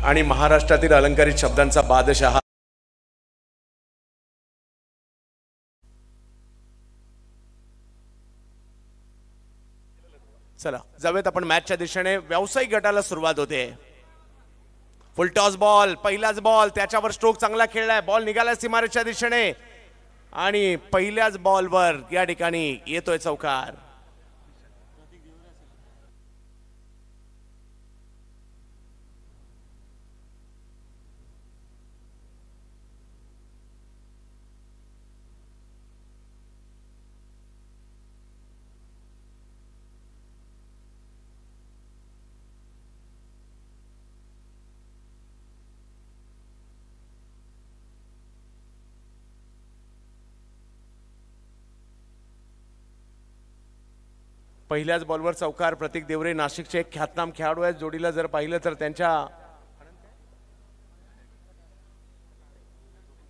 आणि महाराष्ट्रातील अलंकारित शब्दांचा बादशहा। चला जाऊयात आपण मॅचच्या दिशेने। व्यावसायिक गटाला सुरुवात होते। फुल टॉस बॉल, पहिलाच बॉल, त्याच्यावर स्ट्रोक चांगला खेळलाय, बॉल निघाला सीमारेषेच्या दिशेने आणि पहिल्याच बॉलवर या ठिकाणी येतोय चौकार। पहिल्याच बॉलवर चौकार। प्रतीक देवरे नाशिकचे एक ख्यातनाम खेळाडू आहेत। जोडीला जर पाहिलं तर त्यांच्या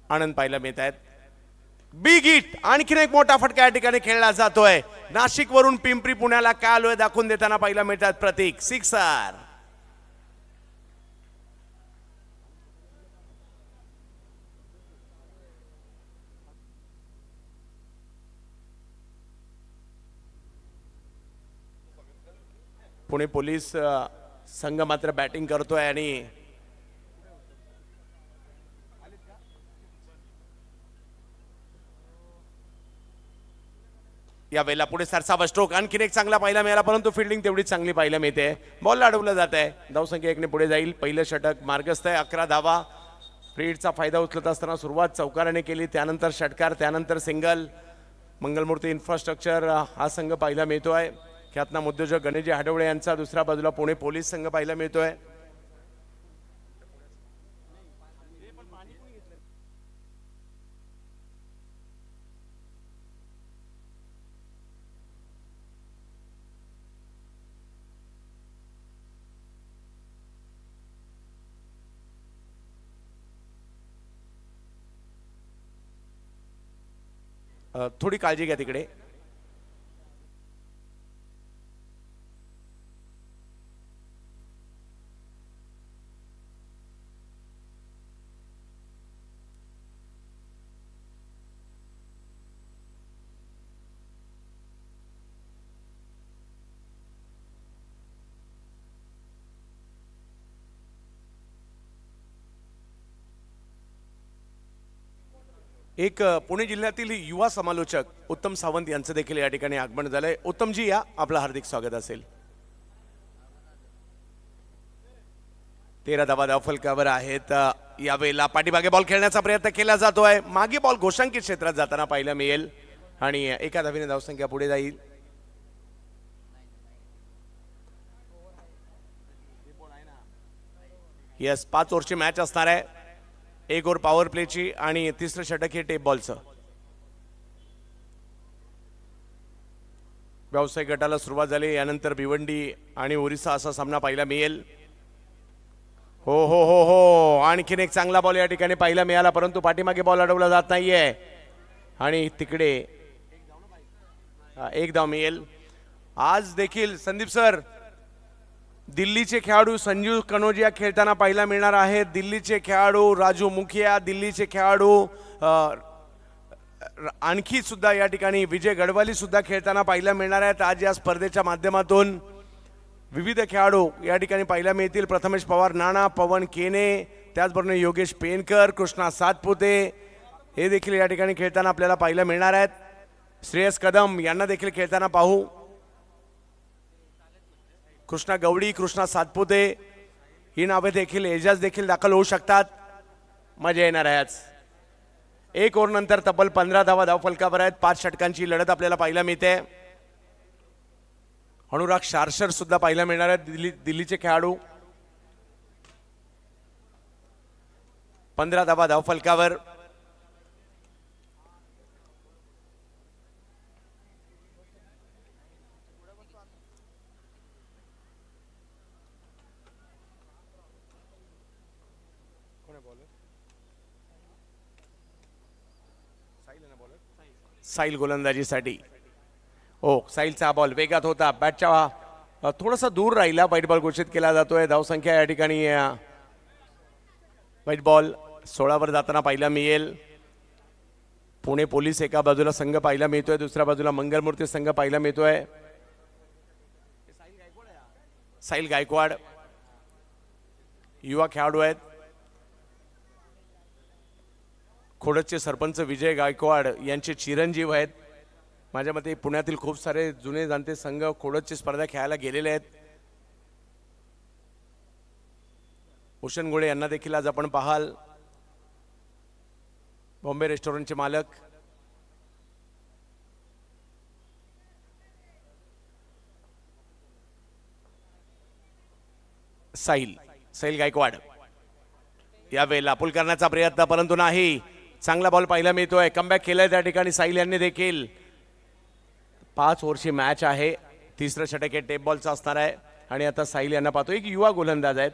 आनंद पाहायला मिळत आहेत। बिग हिट, आणखीन एक मोठा फटका या ठिकाणी खेळला जातोय। नाशिक वरून पिंपरी पुण्याला काय आलोय दाखवून देताना पाहायला मिळतात प्रतीक। सिक्सर। पुणे पोलीस संघ मात्र बॅटिंग करतोय आणि यावेळेला पुढे सरसावा स्ट्रोक, आणखीन एक चांगला पाहायला मिळाला, परंतु फिल्डिंग तेवढीच चांगली पाहायला मिळते। बॉल अडवला जात आहे। धावसंख्या 1 ने पुढे जाईल। पहिलं षटक मार्गस्थ आहे। 11 धावा। फ्रीडचा फायदा उचलत असताना सुरुवात चौकाराने केली, त्यानंतर षटकार, त्यानंतर सिंगल। मंगलमूर्ती इन्फ्रास्ट्रक्चर हा संघ पाहायला मिळतोय। ख्यातनाम उद्योजक गणेशजी हाडवळे यांचा दुसऱ्या बाजूला पुणे पोलीस संघ पाहायला मिळतोय। थोडी काळजी घ्या तिकडे। एक पुणे जिल्ह्यातील युवा समालोचक उत्तम सावंत यांचं देखील या ठिकाणी आगमन झालंय। उत्तमजी या, आपलं हार्दिक स्वागत असेल। 13 धावा धावफलकावर आहेत। यावेळेला पाठीमागे बॉल खेळण्याचा प्रयत्न केला जातोय। मागे बॉल घोषांकित क्षेत्रात जाताना पाहायला मिळेल आणि एका धावेने धावसंख्या पुढे जाईल। यस, 5 ओव्हरची मॅच असणार आहे। 1 ओव्हर पॉवर प्लेची आणि तिसरं षटक हे टेप बॉलचं। व्यावसायिक गटाला सुरुवात झाली। यानंतर भिवंडी आणि ओरिसा असा सामना पाहायला मिळेल। हो हो हो हो, आणखीन एक चांगला बॉल या ठिकाणी पाहायला मिळाला, परंतु पाठीमागे बॉल अडवला जात नाहीये आणि तिकडे 1 धाव मिळेल। आज देखील संदीप सर दिल्लीचे खेळाडू संजू कनोजिया खेळताना पाहायला मिळणार आहेत। दिल्लीचे खेळाडू राजू मुखिया, दिल्लीचे खेळाडू आणखी सुद्धा या ठिकाणी विजय गडवाली सुद्धा खेळताना पाहायला मिळणार आहेत। आज या स्पर्धेच्या माध्यमातून विविध खेळाडू या ठिकाणी पाहायला मिळतील। प्रथमेश पवार, नाना, पवन केने, त्याचबरोबर योगेश पेनकर, कृष्णा सातपुते हे देखील या ठिकाणी खेळताना आपल्याला पाहायला मिळणार आहेत। श्रेयस कदम यांना देखील खेळताना पाहू। कृष्णा गवडी, कृष्णा सातपुते ही नावे देखील एजाज देखील दाखल होऊ शकतात। मजा येणार आहे आज। 1 ओव्हर नंतर तब्बल 15 धावा धावफलकावर आहेत। 5 षटकांची लढत आपल्याला पाहायला मिळते। अनुराग शारशर सुद्धा पाहायला मिळणार आहेत दिल्लीचे खेळाडू। 15 धावा धावफलकावर। साहिल गोलंदाजीसाठी। हो, साहिलचा बॉल वेगात होता, बॅटच्या थोडासा दूर राहिला, वाईट बॉल घोषित केला जातोय। धावसंख्या या ठिकाणी व्हाईट बॉल 16 वर जाताना पाहायला मिळेल. पुणे पोलीस एका बाजूला संघ पाहायला मिळतोय, दुसऱ्या बाजूला मंगलमूर्ती संघ पाहायला मिळतोय. साहिल गायकवाड युवा खेळाडू आहेत. खोडदचे सरपंच विजय गायकवाड यांचे चिरंजीव आहेत. माझ्या मते पुण्यातील खूप सारे जुने जाणते संघ खोडदची स्पर्धा खेळायला गेलेले आहेत. भूषण गोळे यांना देखील आज आपण पाहाल. बॉम्बे रेस्टॉरंटचे मालक. साहिल गायकवाड यावेळेला पुल करण्याचा प्रयत्न, परंतु नाही. चांगला बॉल पाहायला मिळतोय. कमबॅक केलाय त्या ठिकाणी साहिल यांनी देखील. 5 ओव्हरची मॅच आहे. तिसरं षटक हे टेप बॉलचं असणार आहे. आणि आता साहिल यांना पाहतोय एक युवा गोलंदाज आहेत.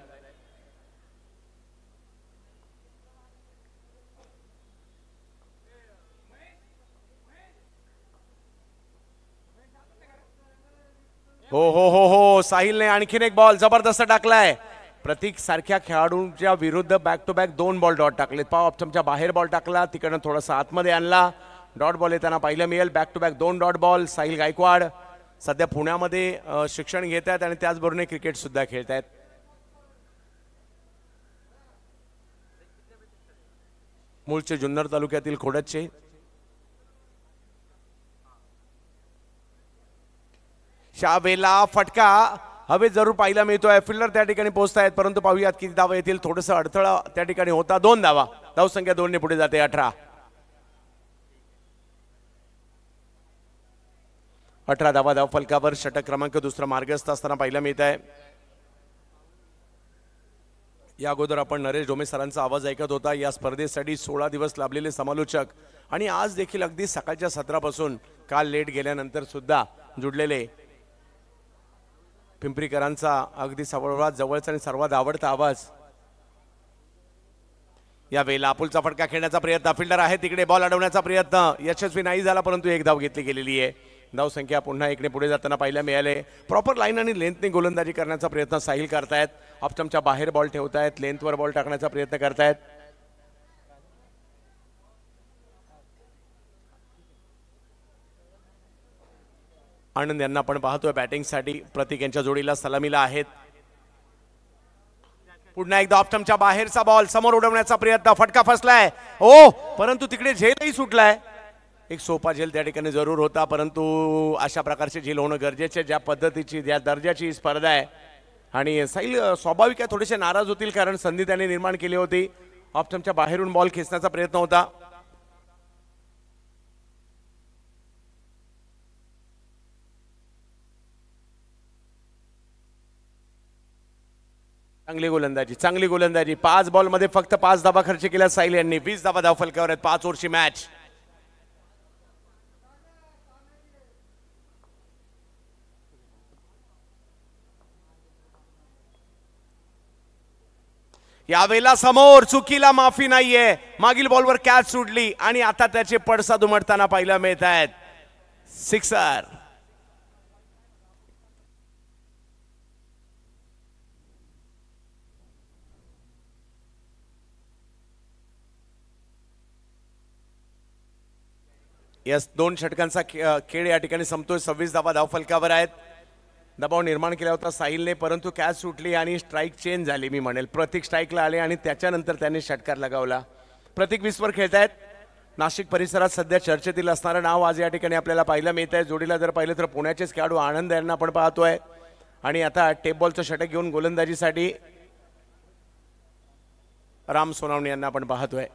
हो हो हो हो साहिलने आणखीन एक बॉल जबरदस्त टाकलाय. प्रतीक सारख्या खेळाडूंच्या विरुद्ध back to back 2 ball dot टाकलेत. पाव ऑप्शनच्या बाहेर बॉल टाकला, तिकडनं थोडासा आतमध्ये आणला. डॉट बॉल येताना पाहिलं मिळेल. Back to back 2 dot ball. Sahil Gaikwad सध्या पुण्यामध्ये शिक्षण घेत आहेत आणि त्याचबरोबर क्रिकेट सुद्धा खेळत आहेत. मूळचे जुन्नर तालुक्यातील खोडदचे. शावेला फटका हवे जरूर पाहायला मिळतोय. फिल्डर त्या ठिकाणी पोहोचतायत, परंतु पाहूयात किती धावा येतील. थोडंसं अडथळा त्या ठिकाणी होता. 2 धावा. धावसंख्या 2 ने पुढे जाते. 18 धावा धाव फलकावर. षटक क्रमांक दुसरा मार्गस्थ असताना पाहायला मिळत आहे. या अगोदर आपण नरेश डोमे सरांचा आवाज ऐकत होता. या स्पर्धेसाठी 16 दिवस लाभलेले समालोचक आणि आज देखील अगदी सकाळच्या सत्रापासून काल लेट गेल्यानंतर सुद्धा जुडलेले पिंपरीकरांचा अगदी सर्वात जवळचा आणि सर्वात आवडता आवाज. यावेळेला अपुलचा फटका खेळण्याचा प्रयत्न. फिल्डर आहे तिकडे. बॉल अडवण्याचा प्रयत्न यशस्वी नाही झाला, परंतु एक धाव घेतली गेलेली आहे. धाव संख्या पुन्हा 1 ने पुढे जाताना पाहायला मिळाले. प्रॉपर लाईन आणि लेंथने गोलंदाजी करण्याचा प्रयत्न साहिल करतायत. ऑप्शनच्या बाहेर बॉल ठेवतायत. लेंथवर बॉल टाकण्याचा प्रयत्न करतायत. आनंद यांना आपण पाहतोय बॅटिंगसाठी. प्रतीक यांच्या जोडीला सलामीला आहेत. पुन्हा एकदा ऑप्शनच्या बाहेरचा बॉल समोर उडवण्याचा प्रयत्न. फटका फसलाय हो, परंतु तिकडे झेलही सुटलाय. एक सोपा झेल त्या ठिकाणी जरूर होता, परंतु अशा प्रकारचे झेल होणं गरजेचे. ज्या पद्धतीची ज्या दर्जाची स्पर्धा आहे. आणि साहिल स्वाभाविक आहे थोडेसे नाराज होतील, कारण संधी त्याने निर्माण केली होती. ऑप्शनच्या बाहेरून बॉल खेचण्याचा प्रयत्न होता. चांगली गोलंदाजी. 5 बॉल मध्ये फक्त 5 धावा खर्च केल्या साहिल यांनी. 20 धावा धाव फलकावर आहेत. 5 ओव्हरची मॅच. यावेळेला समोर चुकीला माफी नाहीये. मागील बॉलवर कॅच सुटली आणि आता त्याचे पडसाद उमटताना पाहायला मिळत आहेत. सिक्सर. यस 2 षटकांचा खेळ या ठिकाणी संपतोय. 26 धावा धाव फलकावर आहेत. दबाव निर्माण केला होता साहिलने, परंतु कॅच सुटली आणि स्ट्राईक चेंज झाली. मी म्हणेल प्रतीक स्ट्राईकला आले आणि त्याच्यानंतर त्याने षटकार लगावला. प्रतीक 20 वर खेळतायत. नाशिक परिसरात सध्या चर्चेतील असणारं नाव आज या ठिकाणी आपल्याला पाहायला मिळत आहे. जोडीला जर पाहिलं तर पुण्याचेच खेळाडू आनंद यांना आपण पाहतोय. आणि आता टेप बॉलचं षटक घेऊन गोलंदाजीसाठी राम सोनावणे यांना आपण पाहतोय.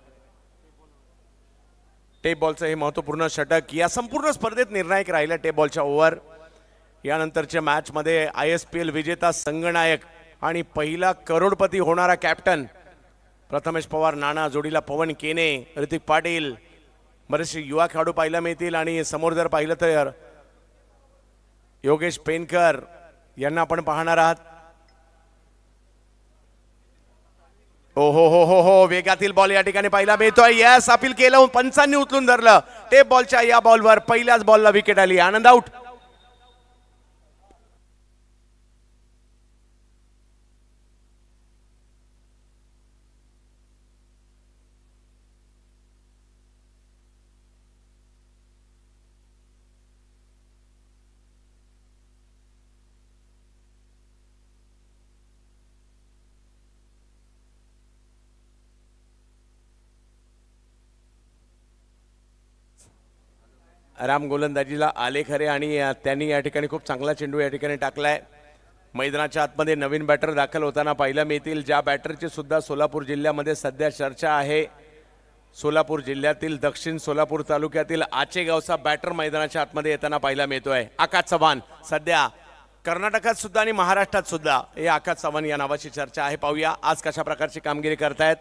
टेप बॉलचं हे महत्त्वपूर्ण षटक या संपूर्ण स्पर्धेत निर्णायक राहिलं. टेप बॉलच्या ओव्हर. यानंतरच्या मॅच मध्ये ISPL विजेता संघनायक आणि पहिला करोडपती होणारा कॅप्टन प्रथमेश पवार नाना, जोडीला पवन केने, ऋतिक पाटील, बरेचसे युवा खेळाडू पाहायला मिळतील. आणि समोर जर पाहिलं तर योगेश पेनकर यांना आपण पाहणार आहात. हो हो हो हो हो वेगातील बॉल या ठिकाणी पाहायला मिळतोय. यस अपील केलं, पंचांनी उचलून धरलं. टेप बॉलच्या या बॉलवर पहिल्याच बॉलला विकेट आली. आनंद आउट. राम गोलंदाजीला आले खरे आणि त्यांनी या ठिकाणी खूप चांगला चेंडू या ठिकाणी टाकलाय. मैदानाच्या आतमध्ये नवीन बॅटर दाखल होताना पाहायला मिळतील, ज्या बॅटरची सुद्धा सोलापूर जिल्ह्यामध्ये सध्या चर्चा आहे. सोलापूर जिल्ह्यातील दक्षिण सोलापूर तालुक्यातील आचेगावचा बॅटर मैदानाच्या आतमध्ये येताना पाहायला मिळतोय. आकाश चव्हाण सध्या कर्नाटकात सुद्धा आणि महाराष्ट्रात सुद्धा हे आकाश चव्हाण या नावाची चर्चा आहे. पाहूया आज कशा प्रकारची कामगिरी करतायत.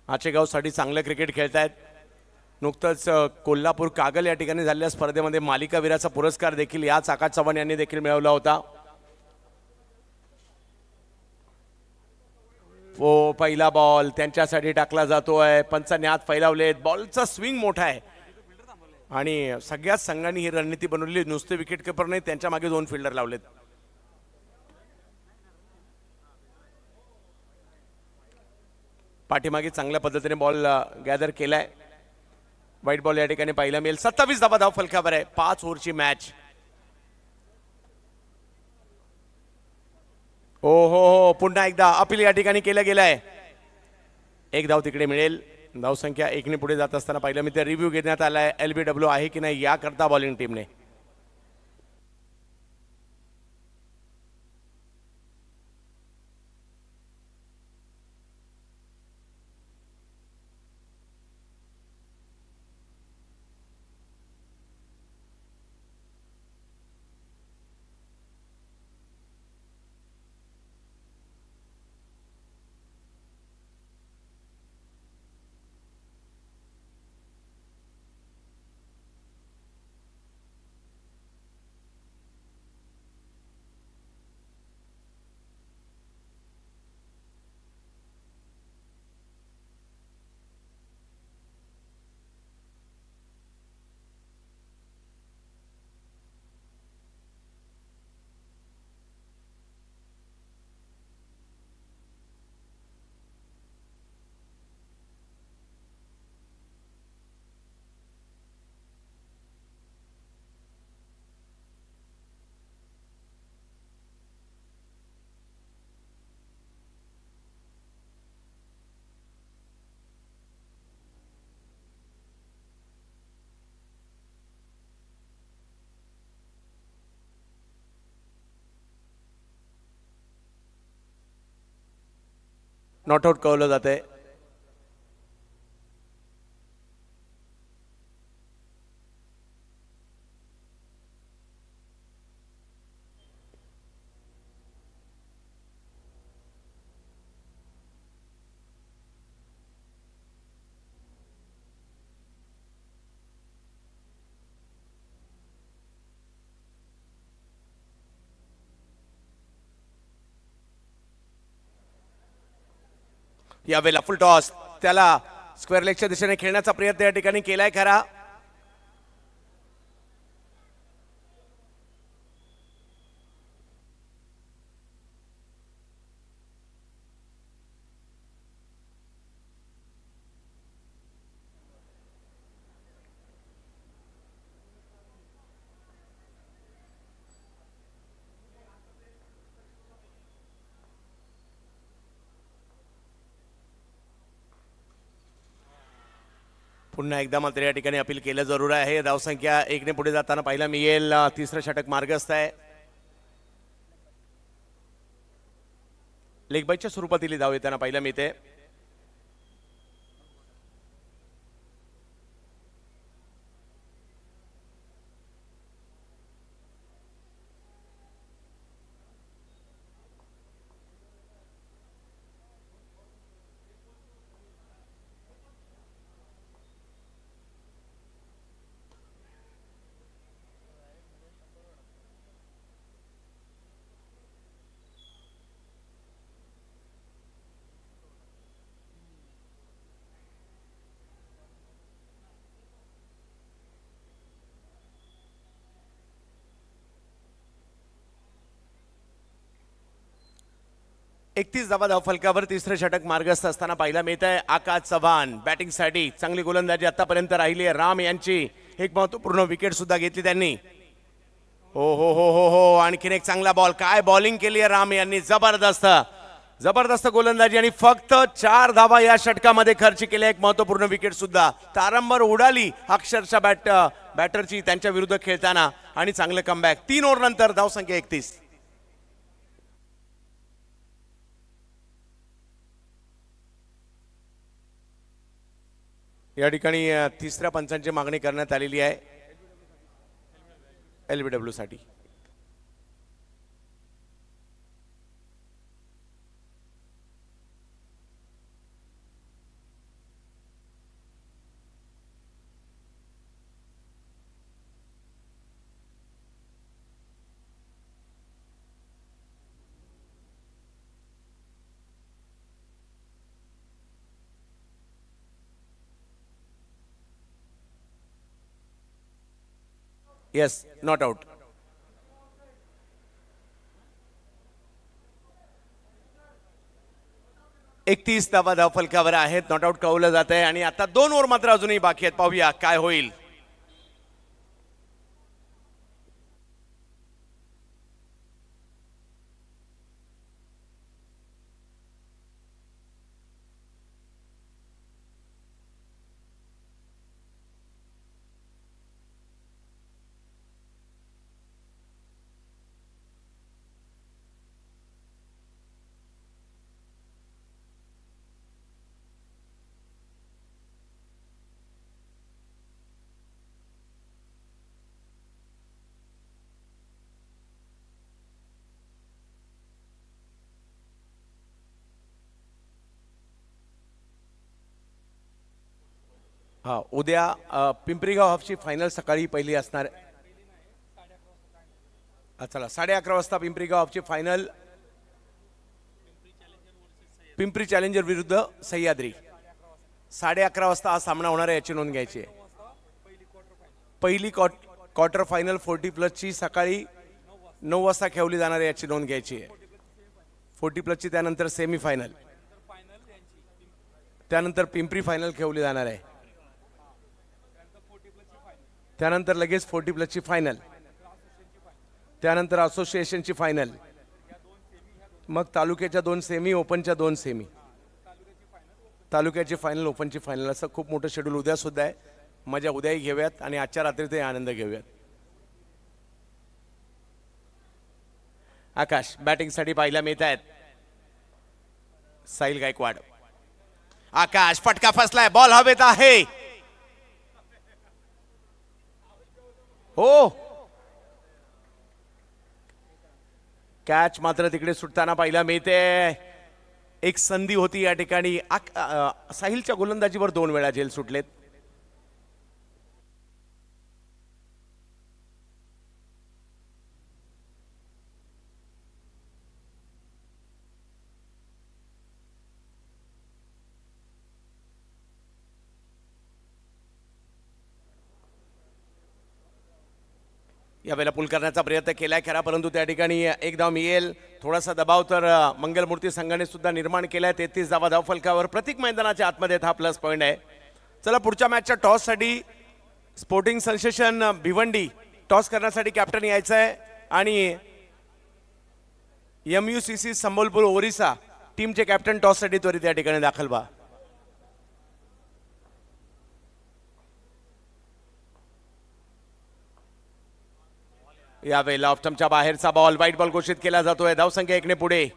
आचेगावसाठी चांगलं क्रिकेट खेळतायत. नुकतंच कोल्हापूर कागल या ठिकाणी झालेल्या स्पर्धेमध्ये मालिकावीराचा पुरस्कार देखील याच आकाश चव्हाण यांनी देखील मिळवला होता. पहिला बॉल त्यांच्यासाठी टाकला जातोय. पंचांनी हात फैलावलेत. बॉलचा स्विंग मोठा आहे आणि सगळ्याच संघांनी ही रणनीती बनवली. नुसते विकेट किपर नाही, त्यांच्या मागे 2 फिल्डर लावलेत. पाठीमागे चांगल्या पद्धतीने बॉल गॅदर केलाय. व्हाईट बॉल या ठिकाणी पाहायला मिळेल. 27 धावा धाव फलकावर आहे. 5 ओव्हरची मॅच. हो पुन्हा एकदा अपील या ठिकाणी केलं गेलंय. 1 धाव तिकडे मिळेल. धावसंख्या 1 ने पुढे जात असताना पाहिलं मी ते रिव्ह्यू घेण्यात आलाय. LBW आहे की नाही याकरता बॉलिंग टीमने. नॉट आउट कळवलं जाते. यावेळेला फुल टॉस, त्याला स्क्वेअर लेगच्या दिशेने खेळण्याचा प्रयत्न या ठिकाणी केलाय खरा. पुन्हा एकदा मात्र या ठिकाणी अपील केलं जरूर आहे. धावसंख्या 1 ने पुढे जाताना पाहायला मिळेल. तिसरं षटक मार्गस्थ आहे. लेग बायच्या स्वरूपातील धाव येताना पाहायला मिळते. एकतीस धावा धाव फलकावर तिसरं षटक मार्गस्थ असताना पाहायला मिळत आहे. आकाश चव्हाण बॅटिंगसाठी चांगली गोलंदाजी आतापर्यंत राहिली आहे. राम यांची एक महत्वपूर्ण विकेट सुद्धा घेतली त्यांनी. हो हो हो हो हो आणखीन एक चांगला बॉल. काय बॉलिंग केली आहे राम यांनी, जबरदस्त. जबरदस्त गोलंदाजी आणि फक्त 4 धावा या षटकामध्ये खर्च केल्या. एक महत्त्वपूर्ण विकेट सुद्धा तारंबर उडाली अक्षरशः बॅटरची त्यांच्या विरुद्ध खेळताना आणि चांगलं कमबॅक. 3 ओव्हर नंतर धावसंख्या 31. या ठिकाणी तिसऱ्या पंचांची मागणी करण्यात आलेली आहे LBW साठी. Yes, not out. एकतीस धावा धावफलकावर आहेत. नॉट आउट कळवलं जात आहे आणि आता 2 ओव्हर मात्र अजूनही बाकी आहेत. पाहूया काय होईल. हा, उद्या पिंपरीगाव हाफची फायनल सकाळी पहिली असणार. चला, 11:30 वाजता पिंपरीगाव हाफची फायनल. पिंपरी चॅलेंजर विरुद्ध सह्याद्री. 11:30 वाजता हा सामना होणार आहे, याची नोंद घ्यायची आहे. पहिली क्वार्टर फायनल 40+ ची सकाळी 9 वाजता खेळवली जाणार आहे, याची नोंद घ्यायची आहे. 40+ ची त्यानंतर सेमीफायनल, त्यानंतर पिंपरी फायनल खेळवली जाणार आहे. त्यानंतर लगेच 40+ ची फायनल, त्यानंतर असोसिएशनची फायनल, मग तालुक्याच्या 2 सेमी, ओपनच्या 2 सेमी, तालुक्याची फायनल, ओपनची फायनल. असं खूप मोठं शेड्यूल उद्या सुद्धा आहे. मजा उद्याही घेऊयात आणि आजच्या रात्रीतही आनंद घेऊयात. आकाश बॅटिंगसाठी पाहायला मिळत आहेत. साहिल गायकवाड. आकाश फटका फसलाय, बॉल हवेत आहे. हो, कॅच मात्र तिकडे सुटताना पाहायला मिळते. एक संधी होती या ठिकाणी. साहिलच्या गोलंदाजीवर 2 वेळा झेल सुटलेत. यावेळेला पूल करण्याचा प्रयत्न केलाय खरा, परंतु त्या ठिकाणी एक धाव मिळेल. थोडासा दबाव तर मंगलमूर्ती संघाने सुद्धा निर्माण केलाय. 33 धावा धावफलकावर. प्रत्येक मैदानाच्या आतमध्ये हा प्लस पॉइंट आहे. चला, पुढच्या मॅचच्या टॉससाठी स्पोर्टिंग सेन्सेशन भिवंडी टॉस करण्यासाठी कॅप्टन यायचं आहे आणि MUCC संबलपूर ओरिसा टीमचे कॅप्टन टॉससाठी त्वरित या ठिकाणी दाखल व्हा. यावेळेला ऑफ स्टंपच्या बाहेरचा बॉल, वाईट बॉल घोषित केला जातोय. धावसंख्या 1 ने पुढे.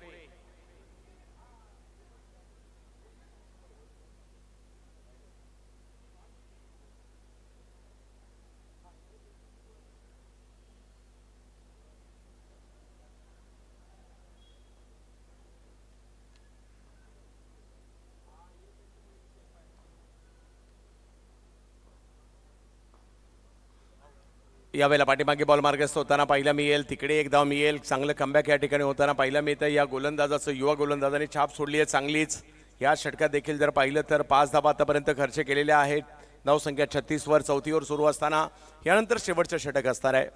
यावेळेला पाठीमागे बॉल मार्गस्थ होताना पाहिला मिळेल. तिकडे एक धाव मिळेल. चांगलं कमबॅक या ठिकाणी होताना पाहिला मिळतं. या गोलंदाजाचं, युवा गोलंदाजाने छाप सोडली आहे चांगलीच. या षटकात देखील जर पाहिलं तर 5 धावा आतापर्यंत खर्च केलेल्या आहेत. धावसंख्या 36 वर. 4थी ओव्हर सुरू असताना यानंतर शेवटचं षटक असणार आहे.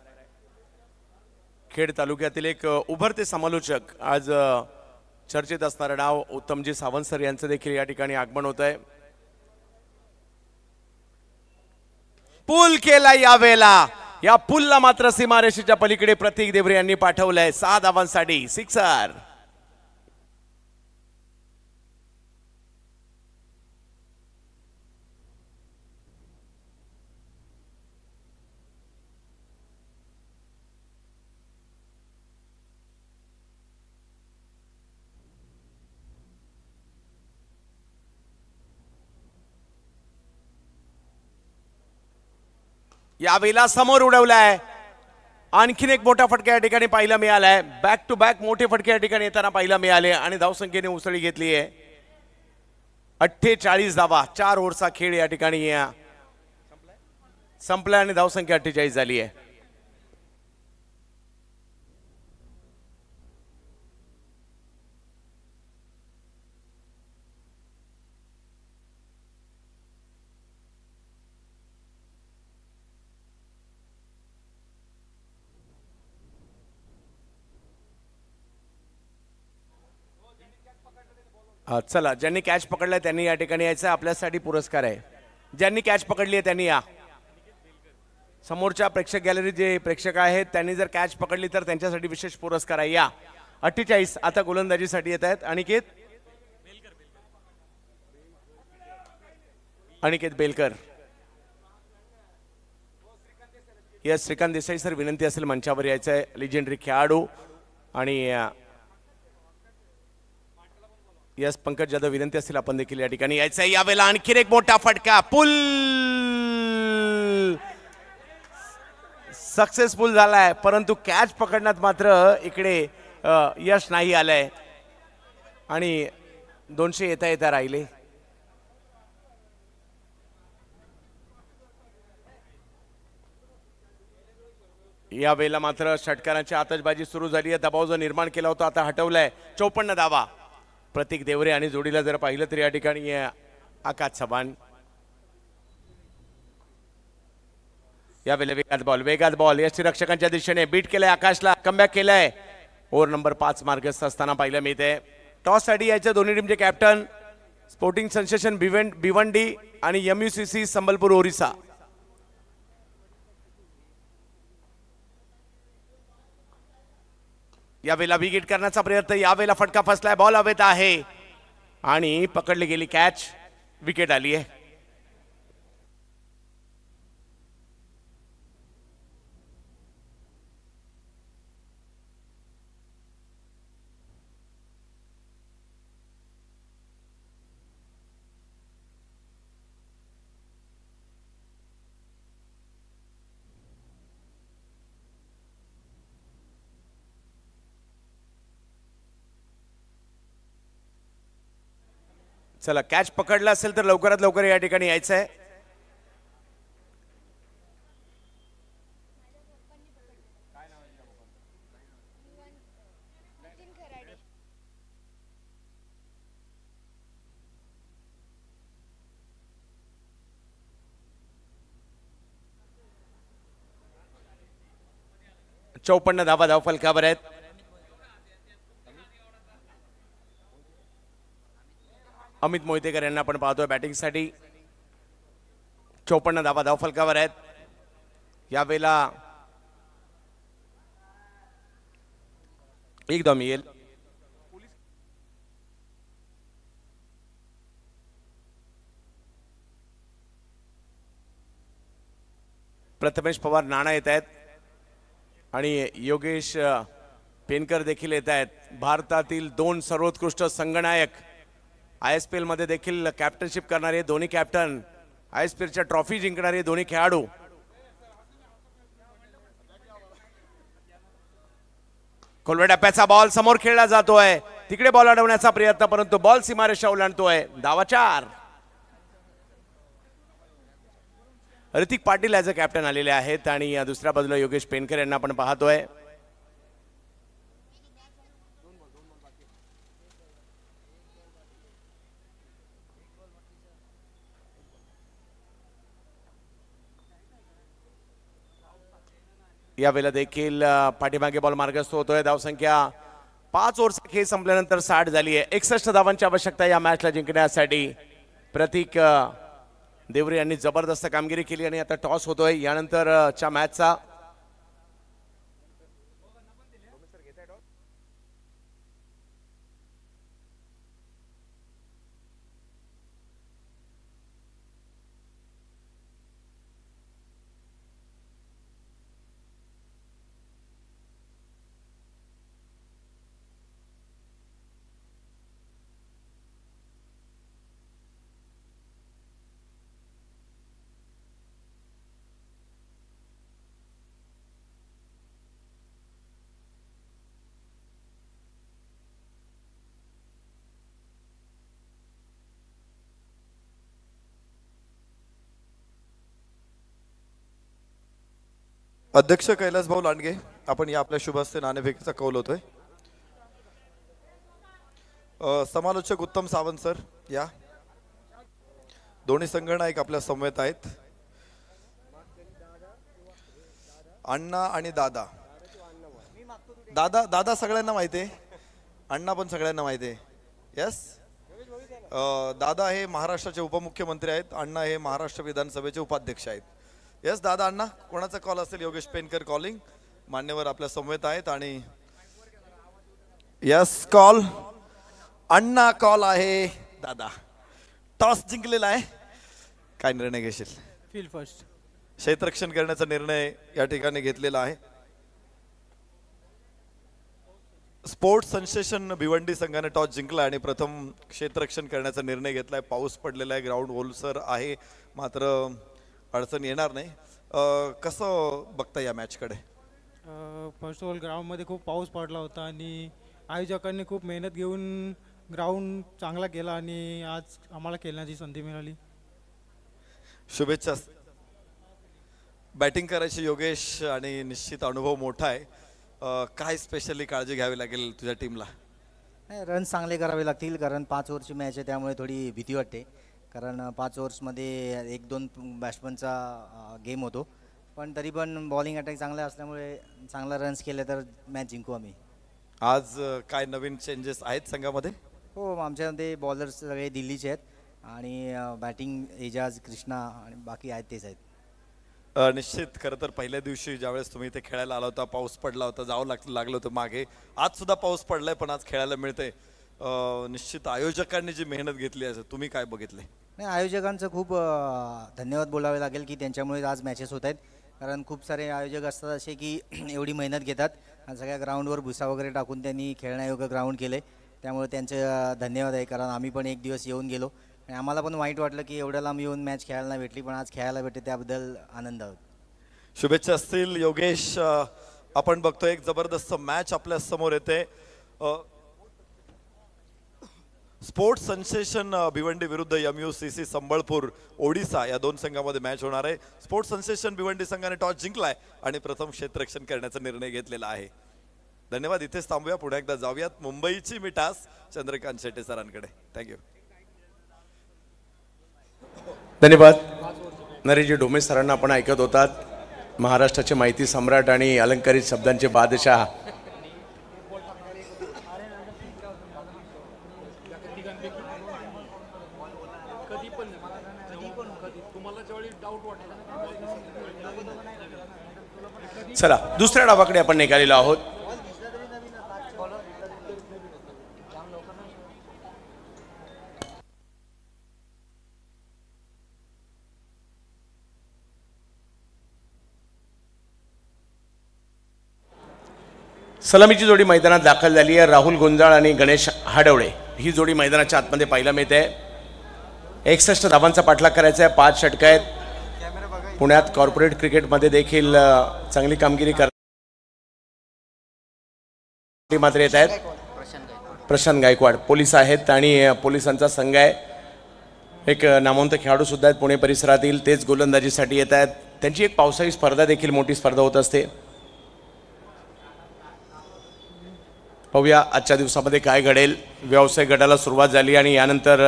खेड तालुक्यातील एक उभरते समालोचक, आज चर्चेत असणारं नाव उत्तमजी सावंत सर यांचं देखील या ठिकाणी आगमन होत आहे. पूल केला यावेळेला. या पुलला मात्र सीमारेषेच्या पलीकडे प्रतीक देवरे यांनी पाठवलंय 6 धावांसाठी. 6र. यावेळेला समोर उडवलाय. आणखीन एक मोठा फटका या ठिकाणी पाहायला मिळालाय. बॅक टू बॅक मोठे फटके या ठिकाणी येताना पाहायला मिळाले आणि धावसंख्येने उसळी घेतली आहे. 48 धावा. 4 ओव्हरचा खेळ या ठिकाणी संपला आणि धावसंख्या 48 झाली आहे. चला, ज्यांनी कॅच पकडलाय त्यांनी या ठिकाणी यायचं. आपल्यासाठी पुरस्कार आहे. ज्यांनी कॅच पकडली आहे त्यांनी या. समोरच्या प्रेक्षक गॅलरीत जे प्रेक्षक आहेत त्यांनी जर कॅच पकडली तर त्यांच्यासाठी विशेष पुरस्कार आहे. या 48 आता गोलंदाजीसाठी येत आहेत. अनिकेत बेलकर. यस, श्रीकांत देसाई सर, विनंती असेल मंचावर यायचं आहे. लिजेंडरी खेळाडू. आणि यस, पंकज जाधव, विनंती असेल आपण देखील या ठिकाणी यायचं आहे. यावेळेला आणखीन एक मोठा फटका. पुल सक्सेसफुल झालाय, परंतु कॅच पकडण्यात मात्र इकडे यश नाही आलंय आणि 200 येता येता राहिले. यावेळेला मात्र षटकारांची आतषबाजी सुरू झाली आहे. दबाव जो निर्माण केला होता आता हटवलाय. 54 धावा. प्रतीक देवरे आणि जोडीला जर पाहिलं तर या ठिकाणी आकाश चव्हाण. यावेळेला वेगात बॉल यष्टी रक्षकांच्या दिशेने बीट केलंय. आकाशला कमबॅक केलंय. ओव्हर नंबर 5 मार्गस्थ असताना पाहिलं मिळते. टॉस साठी यायचे दोन्ही टीमचे कॅप्टन स्पोर्टिंग सेन्सेशन भिवंडी आणि MUCC संबलपूर ओरिसा. यावेळेला विकेट करण्याचा प्रयत्न. यावेळेला फटका फसलाय. बॉल हवेत आहे आणि पकडली गेली कॅच. विकेट आली आहे. चला, कॅच पकडला असेल तर लवकरात लवकर या ठिकाणी यायचं आहे. चौपन्न धावा धावफलकावर आहेत. अमित मोहितेकर यांना आपण पाहतोय बॅटिंगसाठी. 54 धावा धावफलकावर आहेत. यावेळेला एक धाव मिळेल. प्रथमेश पवार नाणा येत आहेत आणि योगेश पेनकर देखील येत आहेत. भारतातील 2 सर्वोत्कृष्ट संघनायक, ISPL मध्ये देखील कॅप्टनशिप करणारे दोन्ही कॅप्टन, ISPL च्या ट्रॉफी जिंकणारे दोन्ही खेळाडू. खोलव्या टप्प्याचा बॉल समोर खेळला जातोय. तिकडे बॉल अडवण्याचा प्रयत्न, परंतु बॉल सीमारेषा ओलांडतोय. धावा 4. Hrithik Patil as a captain आलेले आहेत आणि दुसऱ्या बाजूला योगेश पेनकर यांना आपण पाहतोय. यावेळेला देखील पाठीमागे बॉल मार्गस्थ होतोय. धावसंख्या 5 ओव्हरचा खेळ संपल्यानंतर 60 झाली आहे. 61 धावांची आवश्यकता या मॅचला जिंकण्यासाठी. प्रतीक देवरे यांनी जबरदस्त कामगिरी केली आणि आता टॉस होतोय यानंतरच्या मॅचचा. अध्यक्ष कैलास भाऊ लांडगे, आपण या आपल्या शुभ हस्ते नाणेफेकीचा कौल होतोय. समालोचक उत्तम सावंत सर या. दोन्ही संघनायक आपल्या समवेत आहेत. अण्णा आणि दादा. दादा दादा सगळ्यांना माहिती आहे, अण्णा पण सगळ्यांना माहिती आहे. यस. दादा हे महाराष्ट्राचे उपमुख्यमंत्री आहेत, अण्णा हे महाराष्ट्र विधानसभेचे उपाध्यक्ष आहेत. यस दादा अण्णा, कोणाचा कॉल असेल? योगेश पेनकर कॉलिंग. मान्यवर आपल्या समवेत आहेत आणि यस कॉल अण्णा कॉल आहे. दादा टॉस जिंकलेला आहे, काय निर्णय घेशील? Field first. क्षेत्ररक्षण करण्याचा निर्णय या ठिकाणी घेतलेला आहे. स्पोर्ट्स सेन्सेशन भिवंडी संघाने टॉस जिंकला आणि प्रथम क्षेत्ररक्षण करण्याचा निर्णय घेतलाय. पाऊस पडलेला आहे, ग्राउंड ओलसर आहे, मात्र अडचण येणार नाही. कसं बघता या मॅचकडे? फर्स्ट ऑफ ऑल ग्राउंडमध्ये खूप पाऊस पडला होता आणि आयोजकांनी खूप मेहनत घेऊन ग्राउंड चांगला केला आणि आज आम्हाला खेळण्याची संधी मिळाली. शुभेच्छा. बॅटिंग करायची योगेश आणि निश्चित अनुभव मोठा आहे. काय स्पेशली काळजी घ्यावी लागेल तुझ्या टीमला? नाही, रन चांगले करावे लागतील कारण 5 ओव्हरची मॅच आहे, त्यामुळे थोडी भीती वाटते. कारण 5 ओव्हर्समध्ये 1-2 बॅट्समनचा गेम होतो, पण तरी पण बॉलिंग अटॅक चांगला असल्यामुळे चांगला रन्स केले तर मॅच जिंकू आम्ही. आज काय नवीन चेंजेस आहेत संघामध्ये? हो, आमच्यामध्ये बॉलर्स सगळे दिल्लीचे आहेत आणि बॅटिंग एजाज, कृष्णा आणि बाकी आहेत तेच आहेत. निश्चित. खरं तर पहिल्या दिवशी ज्यावेळेस तुम्ही इथे खेळायला आला होता, पाऊस पडला होता, जावं लागलं होतं मागे. आज सुद्धा पाऊस पडलाय पण आज खेळायला मिळते. निश्चित आयोजकांनी जी मेहनत घेतली आहे तुम्ही काय बघितले? नाही, आयोजकांचं खूप धन्यवाद बोलावे लागेल की त्यांच्यामुळे आज मॅचेस होत आहेत. कारण खूप सारे आयोजक असतात असे की एवढी मेहनत घेतात आणि सगळ्या ग्राउंडवर भुसा वगैरे टाकून त्यांनी खेळण्यायोग्य ग्राउंड केले, त्यामुळे त्यांचे धन्यवाद आहे. कारण आम्ही पण एक दिवस येऊन गेलो आणि आम्हाला पण वाईट वाटलं की एवढ्या लांब येऊन मॅच खेळायला नाही भेटली, पण आज खेळायला भेटते त्याबद्दल आनंद आहोत. शुभेच्छा असतील योगेश. आपण बघतोय एक जबरदस्त मॅच आपल्या समोर येते. स्पोर्ट्स सेन्सेशन भिवंडी विरुद्ध MUCC संबळपूर ओडिसा या दोन संघामध्ये मॅच होणार आहे. स्पोर्ट्स सेन्सेशन भिवंडी संघाने टॉस जिंकलाय आणि प्रथम क्षेत्ररक्षण करण्याचा निर्णय घेतलेला आहे. धन्यवाद. इथेच थांबूया, पुढे एकदा जाऊयात मुंबईची मिठास चंद्रकांत शेट्टे सरांकडे. थँक्यू. धन्यवाद. नरेशजी ढोमे सरांना आपण ऐकत होतात. महाराष्ट्राचे माहिती सम्राट आणि अलंकारित शब्दांचे बादशाह. चला दुसऱ्या डावाकडे आपण निघालेलो आहोत. सलामीची जोडी मैदानात दाखल झाली आहे. राहुल गुंजाळ आणि गणेश हाडवळे ही जोडी मैदानाच्या आतमध्ये पाहायला मिळते. 61 धावांचा पाठलाग करायचा आहे. 5 षटक आहेत. पुण्यात कॉर्पोरेट क्रिकेटमध्ये देखील चांगली कामगिरी करणारी मात्र येत आहेत. प्रशांत गायकवाड पोलीस आहेत आणि पोलिसांचा संघ आहे. एक नामवंत खेळाडू सुद्धा आहेत पुणे परिसरातील, तेच गोलंदाजीसाठी येत आहेत. त्यांची एक पावसाळी स्पर्धा देखील मोठी स्पर्धा होत असते. पाहूया आजच्या दिवसामध्ये काय घडेल. व्यावसायिक गटाला सुरुवात झाली आणि यानंतर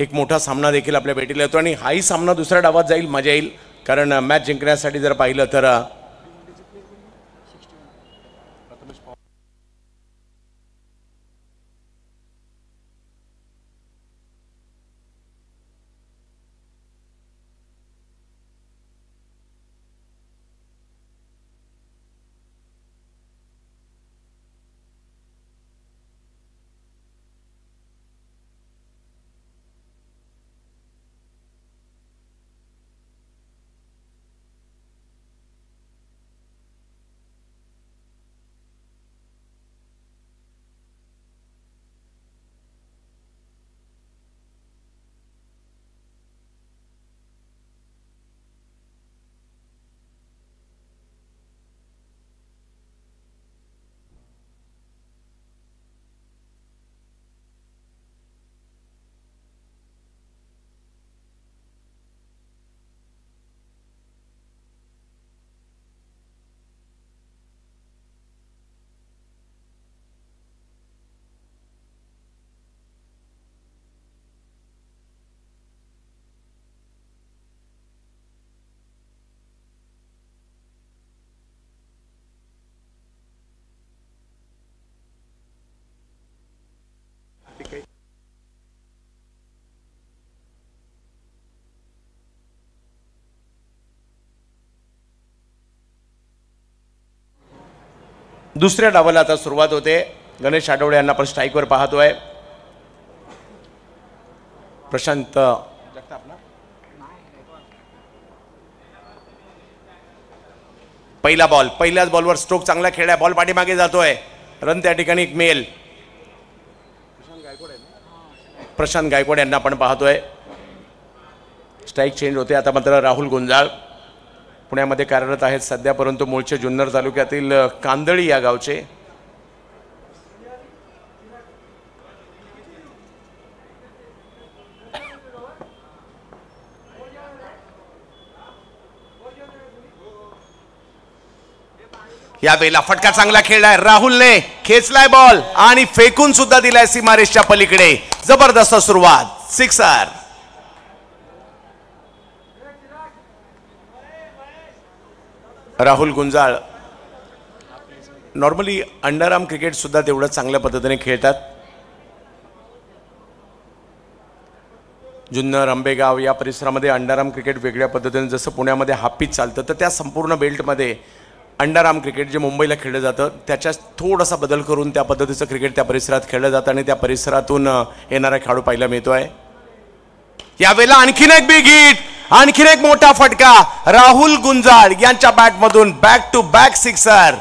एक मोठा सामना देखील आपल्या भेटीला येतो आणि हाही सामना दुसऱ्या डावात जाईल. मजा येईल कारण मॅच जिंकण्यासाठी जर पाहिलं तर दुसऱ्या डावाला आता सुरुवात होते. गणेश आठवडे यांना आपण स्ट्राईकवर पाहतोय. प्रशांत पहिला बॉल, पहिल्याच बॉलवर स्ट्रोक चांगला खेळलाय. बॉल पाठीमागे जातोय. रन त्या ठिकाणी एक मेल. प्रशांत गायकवाड यांना आपण पाहतोय. स्ट्राईक चेंज होते. आता मात्र राहुल गुंजाळ पुण्यामध्ये कार्यरत आहेत सध्या, परंतु मूळचे जुन्नर तालुक्यातील कांदळी या गावचे. यावेळेला फटका चांगला खेळलाय. राहुलने खेचलाय बॉल आणि फेकून सुद्धा दिलाय सीमारेषच्या पलीकडे. जबरदस्त सुरुवात, sixer. Rahul Gunjal normally underarm cricket सुद्धा तेवढं चांगल्या पद्धतीने खेळतात. जुन्नर, आंबेगाव या परिसरामध्ये अंडरआर्म क्रिकेट वेगळ्या पद्धतीने, जसं पुण्यामध्ये हाफ पिच चालतं, तर त्या संपूर्ण बेल्टमध्ये अंडरआर्म क्रिकेट जे मुंबईला खेळलं जातं त्याच्यात थोडासा बदल करून त्या पद्धतीचं क्रिकेट त्या परिसरात खेळलं जातं आणि त्या परिसरातून येणारा खेळाडू पाहायला मिळतोय. यावेळेला आणखीन एक बिग हिट, आणखीन एक मोठा फटका. राहुल गुंजाळ यांच्या बॅटमधून back to back sixer.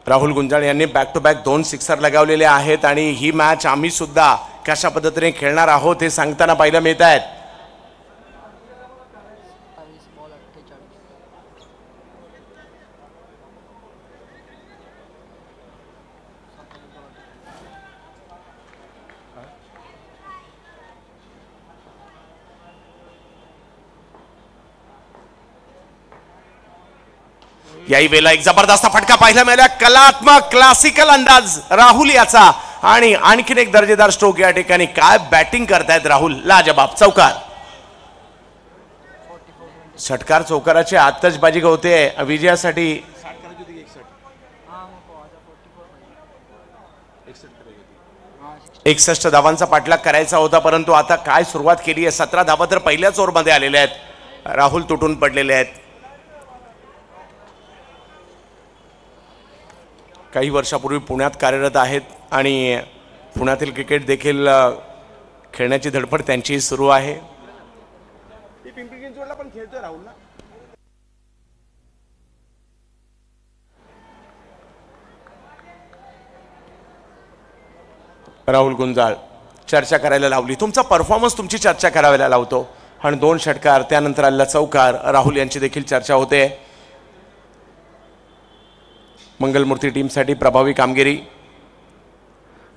Rahul Gunjal यांनी बॅक टू बॅक 2 सिक्सर लगावलेले आहेत आणि ही मॅच आम्ही सुद्धा कशा पद्धतीने खेळणार आहोत हे सांगताना पाहायला मिळत आहेत. याही वेळेला एक जबरदस्त फटका पाहायला मिळाला. कलात्मक क्लासिकल अंदाज राहुल याचा आणि आणखीन एक दर्जेदार स्ट्रोक या ठिकाणी. काय बॅटिंग करतायत राहुल, लाजबाब. चौकार, षटकार चौकाराची आतषबाजी होते विजयासाठी. 61 धावांचा पाठलाग करायचा होता, परंतु आता काय सुरुवात केली आहे. 17 धावा तर पहिल्याच ओव्हरमध्ये आलेल्या आहेत. राहुल तुटून पडलेले आहेत. काही वर्षापूर्वी पुण्यात कार्यरत आहेत आणि पुण्यातील क्रिकेट देखील खेळण्याची धडपड त्यांची सुरू आहे. पिंपरी चिंचवडला पण खेळतोय राहुल ना. राहुल गुंजाळ चर्चा करायला लावली. तुमचा परफॉर्मन्स तुमची चर्चा करायला लावतो आणि 2 षटकार त्यानंतर आलेला चौकार. राहुल यांची देखील चर्चा होते. मंगलमूर्ती टीमसाठी प्रभावी कामगिरी.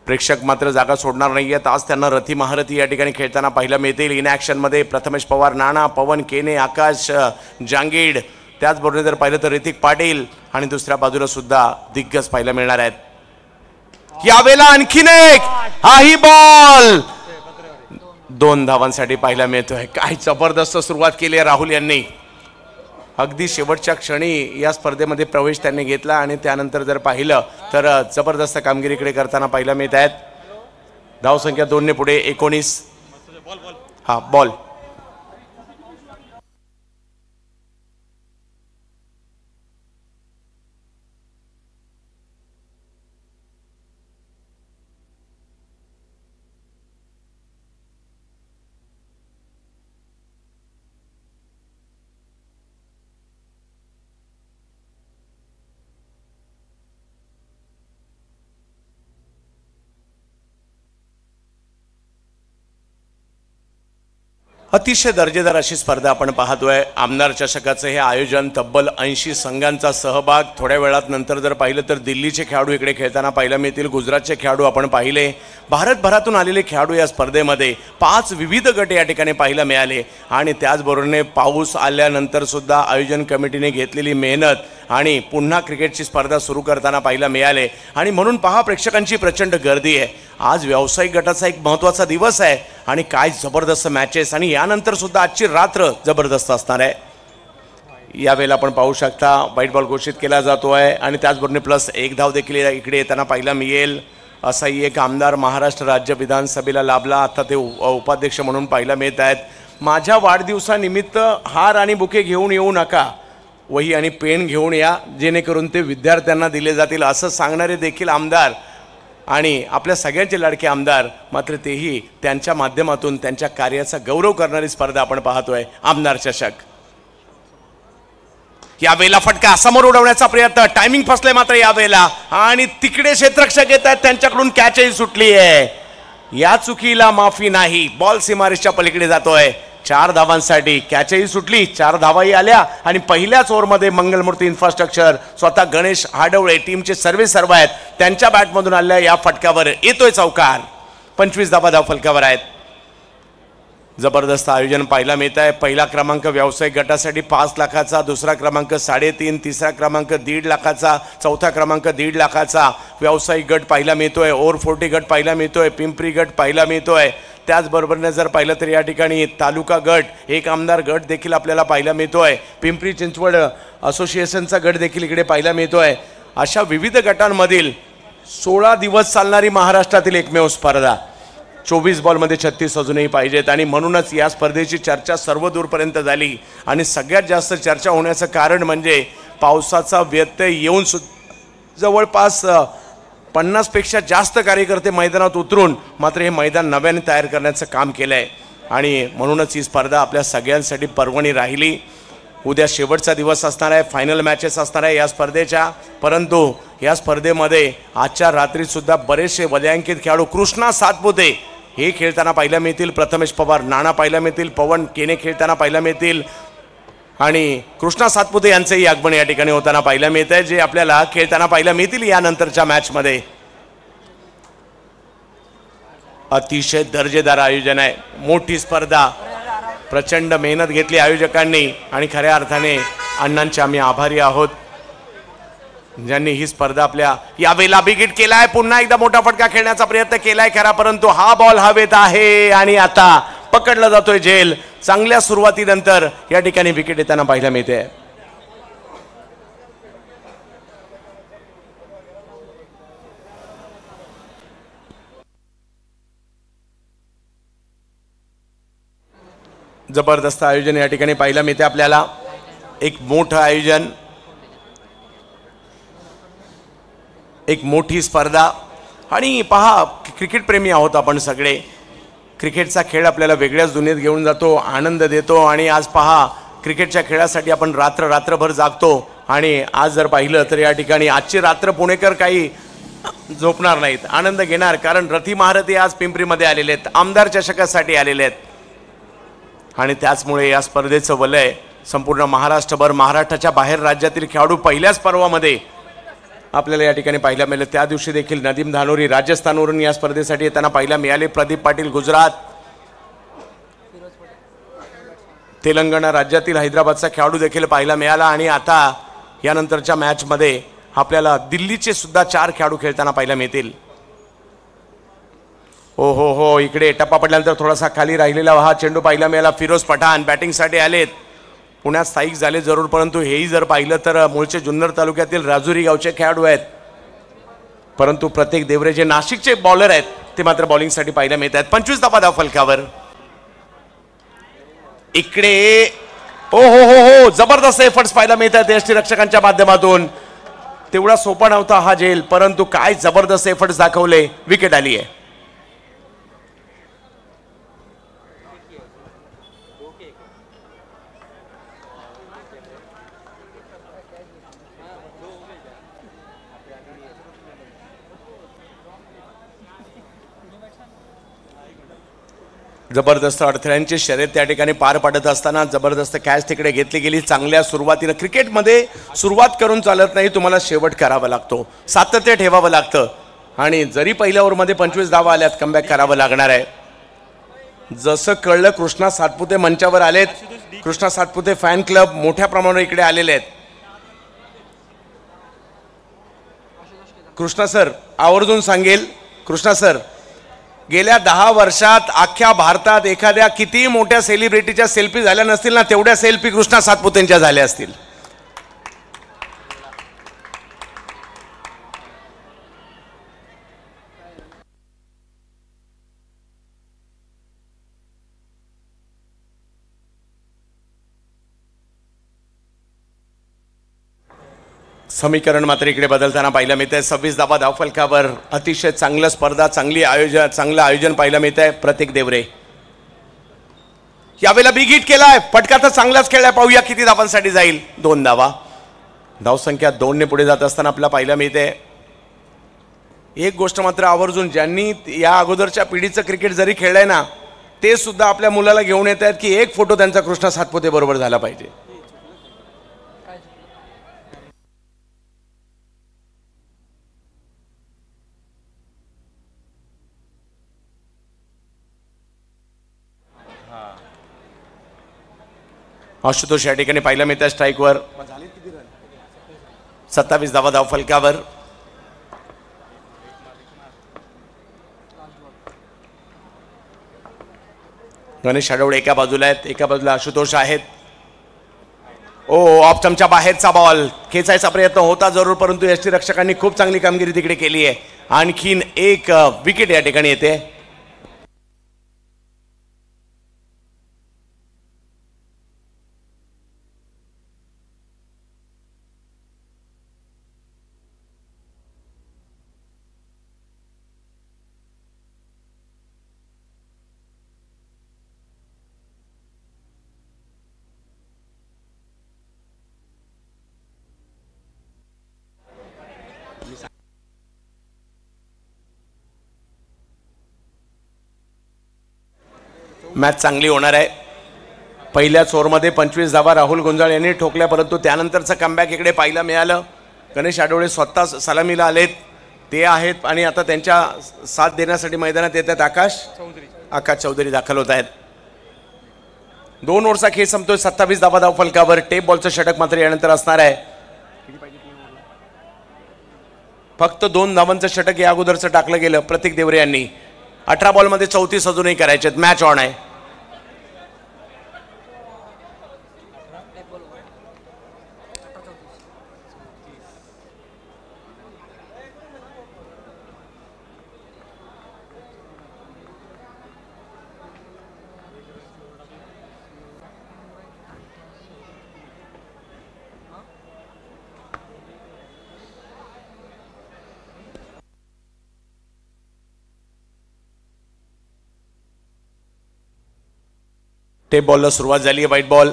प्रेक्षक मात्र जागा सोडणार नाही आहेत. आज त्यांना रथी महारथी या ठिकाणी खेळताना पाहायला मिळतील. इन ॲक्शनमध्ये प्रथमेश पवार, नाना, पवन केने, आकाश जांगीड, त्याचबरोबर जर पाहिलं तर ऋतिक पाटील आणि दुसऱ्या बाजूला सुद्धा दिग्गज पाहायला मिळणार आहेत. यावेळेला आणखीन एक, हाही बॉल 2 धावांसाठी पाहायला मिळतोय. काय जबरदस्त सुरुवात केली आहे राहुल यांनी. अगदी शेवटच्या क्षणी या स्पर्धेमध्ये प्रवेश त्यांनी घेतला आणि त्यानंतर जर पाहिलं तर जबरदस्त कामगिरीकडे करताना पाहायला मिळत आहेत. धावसंख्या 2 ने पुढे 19. हा बॉल अतिशय दर्जेदार अशी स्पर्धा आपण पाहतोय. आमदार चषकाचं हे आयोजन, तब्बल 80 संघांचा सहभाग. थोड्या वेळात नंतर जर पाहिलं तर दिल्लीचे खेळाडू इकडे खेळताना पाहायला मिळतील. गुजरातचे खेळाडू आपण पाहिले. भारतभरातून आलेले खेळाडू या स्पर्धेमध्ये 5 विविध गट या ठिकाणी पाहायला मिळाले आणि त्याचबरोबरीने पाऊस आल्यानंतर सुद्धा आयोजन कमिटीने घेतलेली मेहनत आणि पुन्हा क्रिकेटची स्पर्धा सुरू करताना पाहायला मिळाले आणि म्हणून पहा प्रेक्षकांची प्रचंड गर्दी आहे. आज व्यावसायिक गटाचा एक महत्त्वाचा दिवस आहे आणि काय जबरदस्त मॅचेस आणि यानंतर सुद्धा आजची रात्र जबरदस्त असणार आहे. यावेळेला आपण पाहू शकता व्हाईट बॉल घोषित केला जातो आहे आणि त्याचबरोबर +1 धाव देखील इकडे येताना पाहायला मिळेल. असाही एक आमदार महाराष्ट्र राज्य विधानसभेला लाभला. आता ते उपाध्यक्ष म्हणून पाहायला मिळत आहेत. माझ्या वाढदिवसानिमित्त हार आणि बुके घेऊन येऊ नका, वही आणि पेन घेऊन या, जेणेकरून ते विद्यार्थ्यांना दिले जातील असं सांगणारे देखील आमदार आणि आपल्या सगळ्यांचे लाडके आमदार, मात्र तेही त्यांच्या माध्यमातून त्यांच्या कार्याचा गौरव करणारी स्पर्धा आपण पाहतोय. आमदार चषक यावेळेला फटका समोर उडवण्याचा प्रयत्न, टायमिंग फसले मात्र यावेळेला, आणि तिकडे क्षेत्ररक्षक येत आहेत, त्यांच्याकडून कॅचही सुटली आहे. या चुकीला माफी नाही. बॉल सीमारेषच्या पलीकडे जातोय. 4 धावांसाठी कॅचही सुटली, 4 धावाही आल्या आणि पहिल्याच ओव्हरमध्ये मंगलमूर्ती इन्फ्रास्ट्रक्चर स्वतः गणेश हाडवळे टीमचे सर्व आहेत, त्यांच्या बॅटमधून आलेल्या या फटक्यावर येतोय चौकार. 25 धावा धावफलकावर आहेत. जबरदस्त आयोजन पाहायला मिळत आहे. पहिला क्रमांक व्यावसायिक गटासाठी 5 लाखाचा, दुसरा क्रमांक 3.5, तिसरा क्रमांक 1.5 लाखाचा, चौथा क्रमांक 1.5 लाखाचा व्यावसायिक गट पाहायला मिळतोय. ओव्हर 40 गट पाहायला मिळतोय. पिंपरी गट पाहायला मिळतोय. त्याचबरोबरने जर पाहिलं तर या ठिकाणी तालुका गट, एक आमदार गट देखील आपल्याला पाहायला मिळतोय. पिंपरी चिंचवड असोसिएशनचा गट देखील इकडे पाहायला मिळतोय. अशा विविध गटांमधील 16 दिवस चालणारी महाराष्ट्रातील एकमेव स्पर्धा. 24 बॉलमध्ये 36 अजूनही पाहिजेत आणि म्हणूनच या स्पर्धेची चर्चा सर्व दूरपर्यंत झाली आणि सगळ्यात जास्त चर्चा होण्याचं कारण म्हणजे पावसाचा व्यत्यय येऊन जवळपास 50पेक्षा जास्त कार्यकर्ते मैदानात उतरून मात्र हे मैदान नव्याने तयार करण्याचं काम केलं आहे आणि म्हणूनच ही स्पर्धा आपल्या सगळ्यांसाठी पर्वणी राहिली. उद्या शेवटचा दिवस असणार आहे, फायनल मॅचेस असणार आहे या स्पर्धेच्या. परंतु या स्पर्धेमध्ये आजच्या रात्रीसुद्धा बरेचसे वलयांकित खेळाडू कृष्णा सातपुते हे खेळताना पाहायला मिळतील. प्रथमेश पवार नाणा पाहायला मिळतील. पवन केने खेळताना पाहायला मिळतील आणि कृष्णा सातपुते यांचंही आगमन या ठिकाणी होताना पाहायला मिळत आहे, जे आपल्याला खेळताना पाहायला मिळतील यानंतरच्या मॅचमध्ये. अतिशय दर्जेदार आयोजन आहे, मोठी स्पर्धा, प्रचंड मेहनत घेतली आयोजकांनी आणि खऱ्या अर्थाने अण्णांचे आम्ही आभारी आहोत ज्यांनी ही स्पर्धा आपल्या यावेळेला बिगिट केलाय. पुन्हा एकदा मोठा फटका खेळण्याचा प्रयत्न केलाय खरा, परंतु हा बॉल हवेत आहे आणि आता पकडला जातोय झेल. चांगल्या सुरुवातीनंतर या ठिकाणी विकेट येताना पाहायला मिळते. जबरदस्त आयोजन या ठिकाणी पाहायला मिळते आपल्याला. एक मोठं आयोजन, एक मोठी स्पर्धा आणि पहा, क्रिकेट प्रेमी आहोत आपण सगळे. क्रिकेटचा खेळ आपल्याला वेगळ्याच दुनियेत घेऊन जातो, आनंद देतो आणि आज पहा क्रिकेटच्या खेळासाठी आपण रात्रभर जागतो आणि आज जर पाहिलं तर या ठिकाणी आजची रात्र पुणेकर काही झोपणार नाहीत, आनंद घेणार, कारण रथी महारथी आज पिंपरीमध्ये आलेले आहेत, आमदार चषकासाठी आलेले आहेत आणि त्याचमुळे या स्पर्धेचं वलय संपूर्ण महाराष्ट्रभर, महाराष्ट्राच्या बाहेर राज्यातील खेळाडू पहिल्याच पर्वामध्ये आपल्याला या ठिकाणी पाहायला मिळाले. त्या दिवशी देखील नदीम धानोरी राजस्थानवरून या स्पर्धेसाठी येताना पाहायला मिळाले. प्रदीप पाटील गुजरात, तेलंगणा राज्यातील हैदराबादचा खेळाडू देखील पाहायला मिळाला आणि आता यानंतरच्या मॅचमध्ये आपल्याला दिल्लीचे सुद्धा 4 खेळाडू खेळताना पाहायला मिळतील. हो हो हो, इकडे टप्पा पडल्यानंतर थोडासा खाली राहिलेला हा चेंडू पाहायला मिळाला. फिरोज पठाण बॅटिंगसाठी आलेत, पुण्यात स्थायिक झाले जरूर, परंतु हेही जर पाहिलं तर मूळचे जुन्नर तालुक्यातील राजुरी गावचे खेळाडू आहेत. परंतु प्रत्येक देवरे जे नाशिकचे बॉलर आहेत ते मात्र बॉलिंगसाठी पाहायला मिळत आहेत. 25 धावा धाव फलकावर. इकडे हो हो हो हो, जबरदस्त एफर्ट्स पाहायला मिळत आहेत यष्टीरक्षकांच्या माध्यमातून. तेवढा सोपा नव्हता हा झेल, परंतु काय जबरदस्त एफर्ट्स दाखवले. विकेट आली आहे. जबरदस्त अडथळ्यांची शर्यत त्या ठिकाणी पार पाडत असताना जबरदस्त कॅच तिकडे घेतली गेली. चांगल्या सुरुवातीनं क्रिकेटमध्ये सुरुवात करून चालत नाही, तुम्हाला शेवट करावा लागतो, सातत्य ठेवावं लागतं आणि जरी पहिल्या ओव्हरमध्ये 25 धावा आल्यात कमबॅक करावं लागणार आहे. जसं कळलं कृष्णा सातपुते मंचावर आलेत. कृष्णा सातपुते फॅन क्लब मोठ्या प्रमाणावर इकडे आलेले आहेत. कृष्णा सर आवर्जून सांगेल, कृष्णा सर गेल्या 10 वर्षात अख्ख्या भारतात एखाद्या किती मोठ्या सेलिब्रिटीच्या सेल्फी झाल्या नसतील ना, तेवढ्या सेल्फी कृष्णा सातपुतेंच्या झाल्या असतील. समीकरण मात्र इकडे बदलताना पाहायला मिळतंय. 26 धावा धावफलकावर. अतिशय चांगलं स्पर्धा, चांगलं आयोजन पाहायला मिळतंय. प्रतीक देवरे यावेळेला बिग हिट केलाय. फटका तर चांगलाच खेळलाय. पाहूया किती धावांसाठी जाईल. 2 धावा. धावसंख्या 2 ने पुढे जात असताना आपल्याला पाहायला मिळते. एक गोष्ट मात्र आवर्जून ज्यांनी या अगोदरच्या पिढीचं क्रिकेट जरी खेळलंय ना, ते सुद्धा आपल्या मुलाला घेऊन येत आहेत की एक फोटो त्यांचा कृष्णा सातपुते बरोबर झाला पाहिजे. आशुतोष या ठिकाणी पाहायला मिळतं स्ट्राईकवर. 27 धावा धावफलकावर. गणेश आडवळे एका बाजूला आहेत, एका बाजूला आशुतोष आहेत. ऑफ स्टंपच्या बाहेरचा बॉल खेचायचा प्रयत्न होता जरूर, परंतु यष्टीरक्षकांनी खूप चांगली कामगिरी तिकडे केली आहे. आणखीन एक विकेट या ठिकाणी येते. मॅच चांगली होणार आहे. पहिल्याच ओव्हरमध्ये 25 धावा राहुल गुंजाळ यांनी ठोकल्या, परंतु त्यानंतरचं कमबॅक इकडे पाहायला मिळालं. गणेश आडवळे स्वतः सलामीला आलेत, ते आहेत आणि आता त्यांच्या साथ देण्यासाठी मैदानात येतात आकाश चौधरी दाखल होत आहेत. 2 ओव्हरचा खेळ संपतोय. 27 धावा धावफलकावर. टेप बॉलचं षटक मात्र यानंतर असणार आहे. फक्त 2 धावांचं षटक या अगोदरचं टाकलं गेलं प्रतीक देवरे यांनी. 18 बॉलमध्ये 34 अजूनही करायचे. मॅच ऑन आहे. टेप बॉलला सुरुवात झाली आहे. White ball.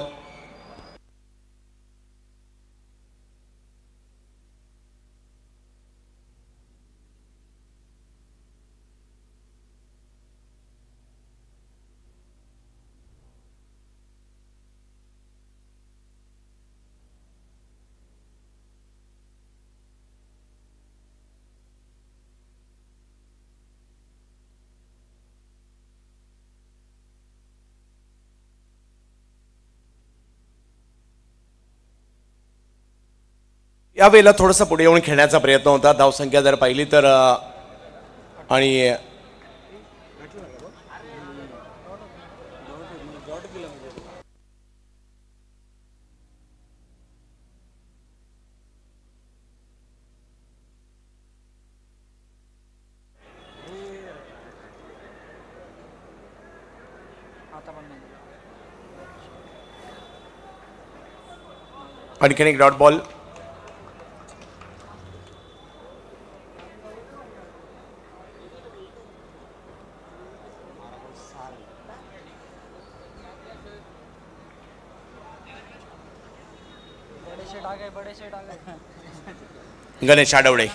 यावेळेला थोडंसं पुढे येऊन खेळण्याचा प्रयत्न होता. धावसंख्या जर पाहिली तर आणि आणखीन एक dot ball. Ganesh Adavale.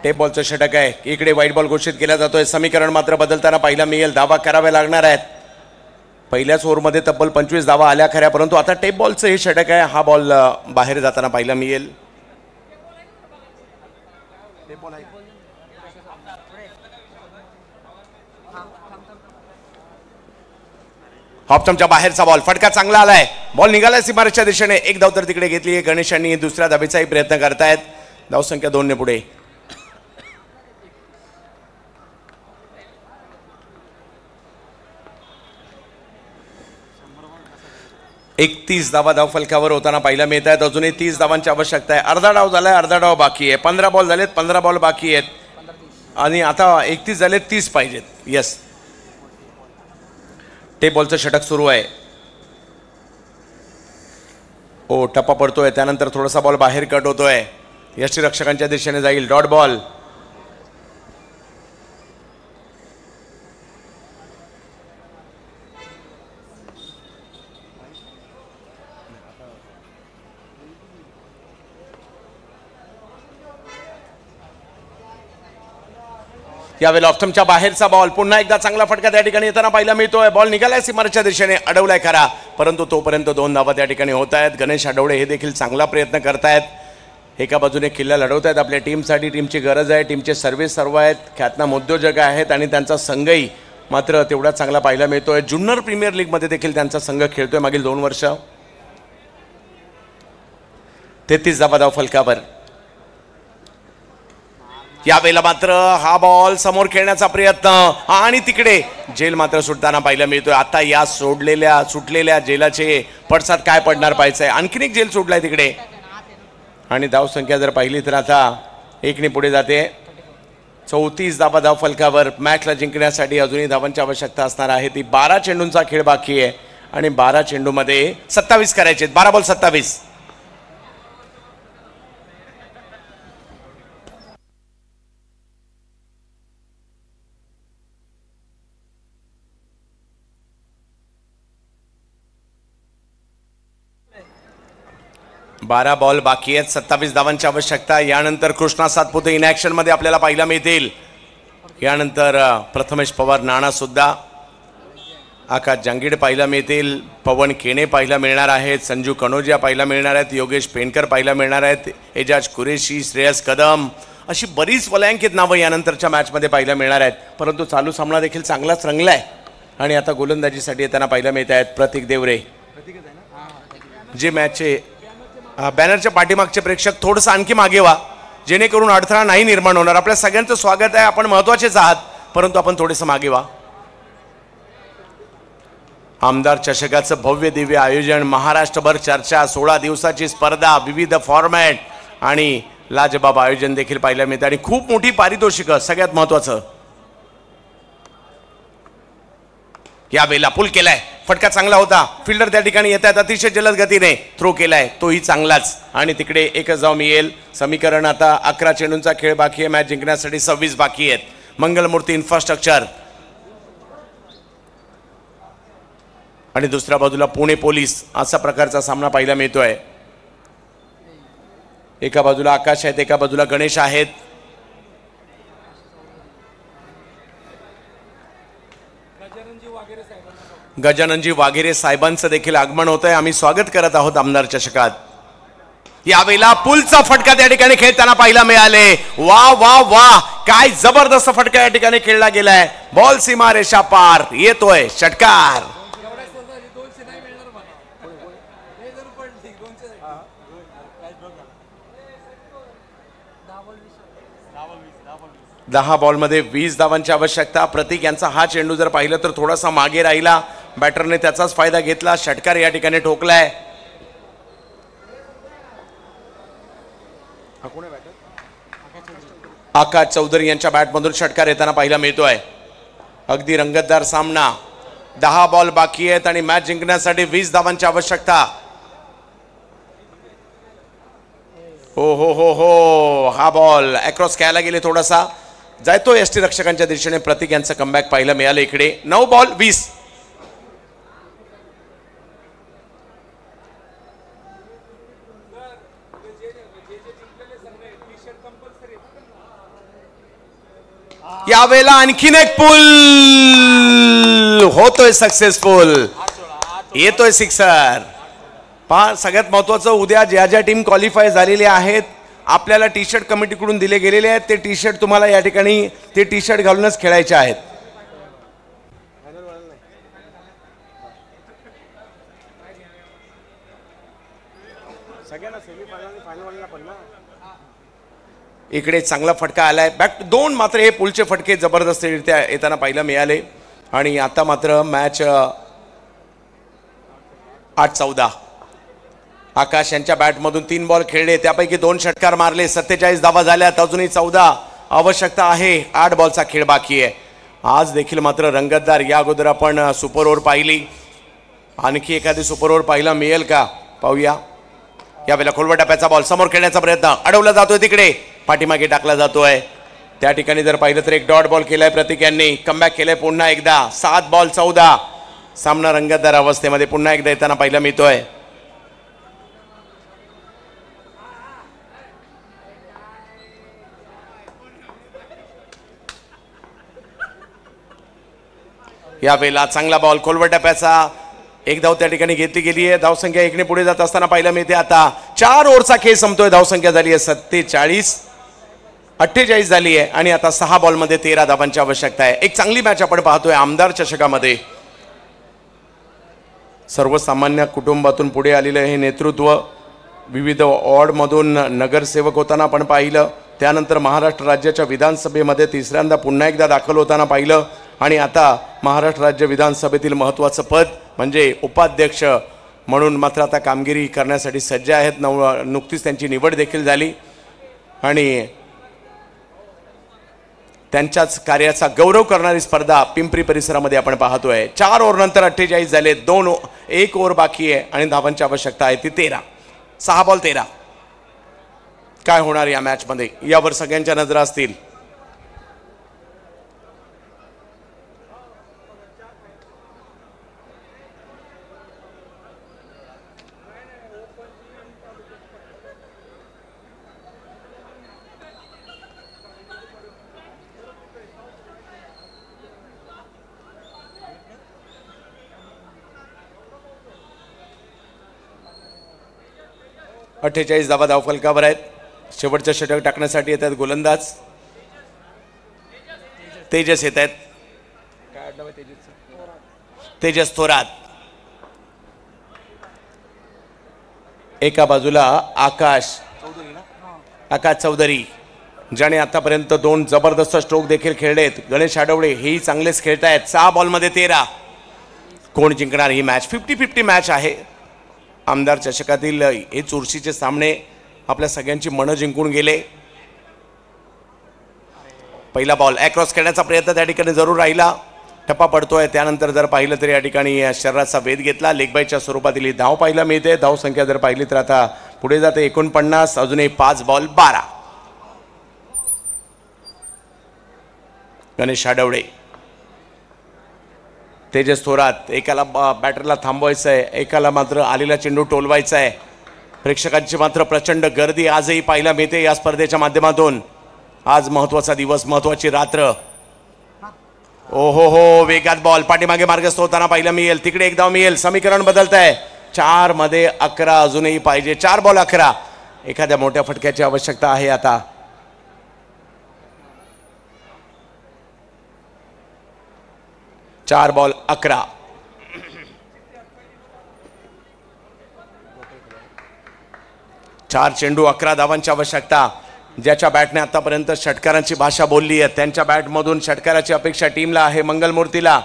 Tape बॉलचं षटक आहे. इकडे व्हाईट बॉल घोषित केला जातोय. समीकरण मात्र बदलताना पाहायला मिळेल. धावा कराव्या लागणार आहेत. पहिल्याच ओव्हरमध्ये तब्बल 25 धावा आल्या खऱ्या, परंतु आता टेप बॉलचं हे षटक आहे. हा बॉल बाहेर जाताना पाहायला मिळेल. ऑफ स्टंपच्या बाहेरचा बॉल. फटका चांगला आलाय. बॉल निघालाय सीमारेषच्या दिशेने. एक धाव तर तिकडे घेतली आहे. गणेशांनी दुसऱ्या धाबेचाही प्रयत्न करतायत. धावसंख्या 2 ने पुढे. एकतीस धावा धावफलकावर होताना पाहायला मिळत आहेत. अजूनही 30 धावांची आवश्यकता आहे. अर्धा डाव झालाय, अर्धा डाव बाकी आहे. 15 बॉल झालेत, 15 बॉल बाकी आहेत आणि आता 31 झालेत, 30 पाहिजेत. यस. टेप बॉलचं षटक सुरू आहे. ओ टप्पा पडतोय, त्यानंतर थोडासा बॉल बाहेर कट होतोय, यष्टीरक्षकांच्या दिशेने जाईल, डॉट बॉल. यावेळेला ऑफ्टमच्या बाहेरचा बॉल, पुन्हा एकदा चांगला फटका त्या ठिकाणी येताना पाहायला मिळतोय. बॉल निघालाय सीमारेषेच्या दिशेने, अडवलाय खरा, परंतु तोपर्यंत 2 धावा त्या ठिकाणी होत आहेत. गणेश आडवळे हे देखील चांगला प्रयत्न करतायत, एका बाजूने किल्ला लढवतायत आपल्या टीमसाठी. टीमची गरज आहे, टीमचे सर्व्हिस सर्व आहेत, ख्यातनाम उद्योजक आहेत आणि त्यांचा संघही मात्र तेवढा चांगला पाहायला मिळतोय. जुन्नर प्रीमियर लीगमध्ये देखील त्यांचा संघ खेळतोय मागील 2 वर्ष. 33 धावा धाव फलकावर. यावेळेला मात्र हा बॉल समोर खेळण्याचा प्रयत्न आणि तिकडे जेल मात्र सुटताना पाहायला मिळतोय. आता या सुटलेल्या जेलाचे पडसाद काय पडणार पाहिजे. आणखीन एक जेल सुटलाय तिकडे आणि धावसंख्या जर पाहिली तर आता 1ने पुढे जाते. 34 धावा धाव फलकावर. मॅचला जिंकण्यासाठी अजूनही धावांची आवश्यकता असणार आहे. ती 12 चेंडूंचा खेळ बाकी आहे आणि 12 चेंडूमध्ये 27 करायचे. 12 बॉल 27. बारा बॉल बाकी आहेत, 27 धावांची आवश्यकता. यानंतर कृष्णा सातपुते इन ॲक्शन मध्ये आपल्याला पाहायला मिळतील. यानंतर प्रथमेश पवार नाणा सुद्धा, आकाश जांगीड पाहायला मिळतील, पवन केणे पाहायला मिळणार आहेत, संजू कनोजिया पाहायला मिळणार आहेत, योगेश पेनकर पाहायला मिळणार आहेत, एजाज कुरेशी, श्रेयस कदम, अशी बरीच वलयांकित नावं यानंतरच्या मॅचमध्ये पाहायला मिळणार आहेत. परंतु चालू सामना देखील चांगलाच रंगलाय आणि आता गोलंदाजीसाठी येताना पाहायला मिळत आहेत प्रतीक देवरे. जे मॅचचे बॅनरच्या पाठीमागचे प्रेक्षक थोडंसं आणखी मागे व्हा, जेणेकरून अडथळा नाही निर्माण होणार. आपल्या सगळ्यांचं स्वागत आहे, आपण महत्त्वाचेच आहात, परंतु आपण थोडंसं मागे व्हा. आमदार चषकाचं भव्य दिव्य आयोजन, महाराष्ट्रभर चर्चा, 16 दिवसाची स्पर्धा, विविध फॉर्मॅट आणि लाजबाब आयोजन देखील पाहायला मिळतं आणि खूप मोठी पारितोषिकं. सगळ्यात महत्त्वाचं या वेळेला पुल केलाय, फटका चांगला होता, फिल्डर त्या ठिकाणी येत आहेत, अतिशय जलद गतीने थ्रो केलाय, तोही चांगलाच आणि तिकडे एकच धाव मिळेल. समीकरण आता 11 चेंडूंचा खेळ बाकी आहे, मॅच जिंकण्यासाठी 26 बाकी आहेत. मंगलमूर्ती इन्फ्रास्ट्रक्चर आणि दुसऱ्या बाजूला पुणे पोलीस, असा प्रकारचा सामना पाहायला मिळतोय. एका बाजूला आकाश आहेत, एका बाजूला गणेश आहेत. गजाननजी वाघेरे साहेबांचं देखील आगमन होत आहे, आम्ही स्वागत करत आहोत आमदार चषकात. यावेळेला पुलचा फटका त्या ठिकाणी खेळताना पाहायला मिळाले. वा वा वा, काय जबरदस्त फटका या ठिकाणी खेळला गेलाय. बॉल सीमा रेषा पार, येतोय षटकार. दहा बॉलमध्ये 20 धावांची आवश्यकता. प्रतीक यांचा हा चेंडू जर पाहिलं तर थोडासा मागे राहिला, बॅटरने त्याचाच फायदा घेतला, षटकार या ठिकाणी ठोकलाय. आकाश चौधरी यांच्या बॅटमधून षटकार येताना पाहायला मिळतोय. अगदी रंगतदार सामना. 10 बॉल बाकी आहेत आणि मॅच जिंकण्यासाठी 20 धावांची आवश्यकता. हो हो हो हो, हा बॉल अक्रॉस खेळायला गेले, थोडासा जायतो एसटी रक्षकांच्या दिशेने. प्रतीक यांचं कमबॅक पाहायला मिळालं इकडे. 9 बॉल 20. यावेळेला आणखीन एक पुल होतोय सक्सेसफुल, येतोय सिक्सर. पहा, सगळ्यात महत्वाचं, उद्या ज्या ज्या टीम क्वालिफाय झालेल्या आहेत आपल्याला टी शर्ट कमिटीकडून दिले गेलेले आहेत, ते टी शर्ट तुम्हाला या ठिकाणी ते टी शर्ट घालूनच खेळायचे आहेत. इकडे चांगला फटका आलाय, बॅक 2. मात्र हे पुलचे फटके जबरदस्तरित्या येताना पाहायला मिळाले आणि आता मात्र मॅच 8-14. आकाश यांच्या बॅटमधून 3 बॉल खेळले, त्यापैकी 2 षटकार मारले, 47 धावा झाल्यात. अजूनही 14 आवश्यकता आहे. 8 बॉलचा खेळ बाकी आहे. आज देखील मात्र रंगतदार. या अगोदर आपण सुपर ओव्हर पाहिली, आणखी एखादी सुपर ओव्हर पाहायला मिळेल का पाहूया. यावेळेला खोलवर टप्प्याचा बॉल समोर खेळण्याचा प्रयत्न अडवला जातोय तिकडे पाठीमागे टाकला जातोय. त्या ठिकाणी जर पाहिलं तर एक डॉट बॉल केलाय प्रतीक यांनी. कमबॅक केलंय पुन्हा एकदा. 7 बॉल 14. सामना रंगतदार अवस्थेमध्ये पुन्हा एकदा येताना पाहायला मिळतोय. यावेळेला चांगला बॉल खोलवर टप्प्याचा. एक धाव त्या ठिकाणी घेतली गेली आहे. धावसंख्या 1 ने पुढे जात असताना पाहायला मिळते. आता 4 ओव्हरचा खेळ संपतोय. धावसंख्या झाली आहे 48 झाली आहे आणि आता 6 बॉलमध्ये 13 धावांची आवश्यकता आहे. एक चांगली मॅच आपण पाहतोय आमदार चषकामध्ये. सर्वसामान्य कुटुंबातून पुढे आलेलं हे नेतृत्व विविध वॉर्डमधून नगरसेवक होताना आपण पाहिलं. त्यानंतर महाराष्ट्र राज्याच्या विधानसभेमध्ये तिसऱ्यांदा पुन्हा एकदा दाखल होताना पाहिलं आणि आता महाराष्ट्र राज्य विधानसभेतील महत्त्वाचं पद म्हणजे उपाध्यक्ष म्हणून मात्र आता कामगिरी करण्यासाठी सज्ज आहेत. नुकतीच त्यांची निवड देखील झाली आणि त्यांच्याच कार्याचा गौरव करणारी स्पर्धा पिंपरी परिसरामध्ये आपण पाहतोय. 4 ओव्हर नंतर 48 झाले. 1 ओव्हर बाकी आहे आणि धावांची आवश्यकता आहे ती 13. 6 बॉल 13. काय होणार या मॅच मध्ये यावर सगळ्यांच्या नजरा असतील. अठ्ठेचाळीस धावा धावफलकावर आहेत. शेवटचं षटक टाकण्यासाठी येतात गोलंदाज तेजस येत आहेत. तेजस थोरात. एका बाजूला आकाश चौधरी ज्याने आतापर्यंत 2 जबरदस्त स्ट्रोक देखील खेळलेत. गणेश आडवळे हेही चांगलेच खेळतायत. 6 बॉलमध्ये 13. कोण जिंकणार ही मॅच? 50-50 मॅच आहे. आमदार चषकातील हे चुरशीचे सामने आपल्या सगळ्यांची मनं जिंकून गेले. पहिला बॉल ॲक्रॉस खेळण्याचा प्रयत्न त्या ठिकाणी जरूर राहिला. टप्पा पडतोय. त्यानंतर जर पाहिलं तर या ठिकाणी शरीराचा वेध घेतला. लेगबायच्या स्वरूपातील ही धाव पाहायला मिळते. धावसंख्या जर पाहिली तर आता पुढे जाते 49. अजूनही 5 बॉल 12. गणेश आडवळे तेजस थोरात. एकाला बॅटरला थांबवायचं आहे. एकाला मात्र आलेला चेंडू टोलवायचा आहे. प्रेक्षकांची मात्र प्रचंड गर्दी आजही पाहायला मिळते या स्पर्धेच्या माध्यमातून. आज महत्त्वाचा दिवस, महत्त्वाची रात्र. ओहो हो वेगात बॉल पाठीमागे मार्गस्थ होताना पाहायला मिळेल. तिकडे एक धाव मिळेल. समीकरण बदलत आहे. 4 मध्ये 11 अजूनही पाहिजे. 4 बॉल 11. एखाद्या मोठ्या फटक्याची आवश्यकता आहे आता. चार बॉल 11. चार चेंडू 11 धावांची आवश्यकता. ज्याच्या बॅटने आतापर्यंत षटकारांची भाषा बोलली आहे त्यांच्या बॅटमधून षटकाराची अपेक्षा टीमला आहे. मंगलमूर्तीला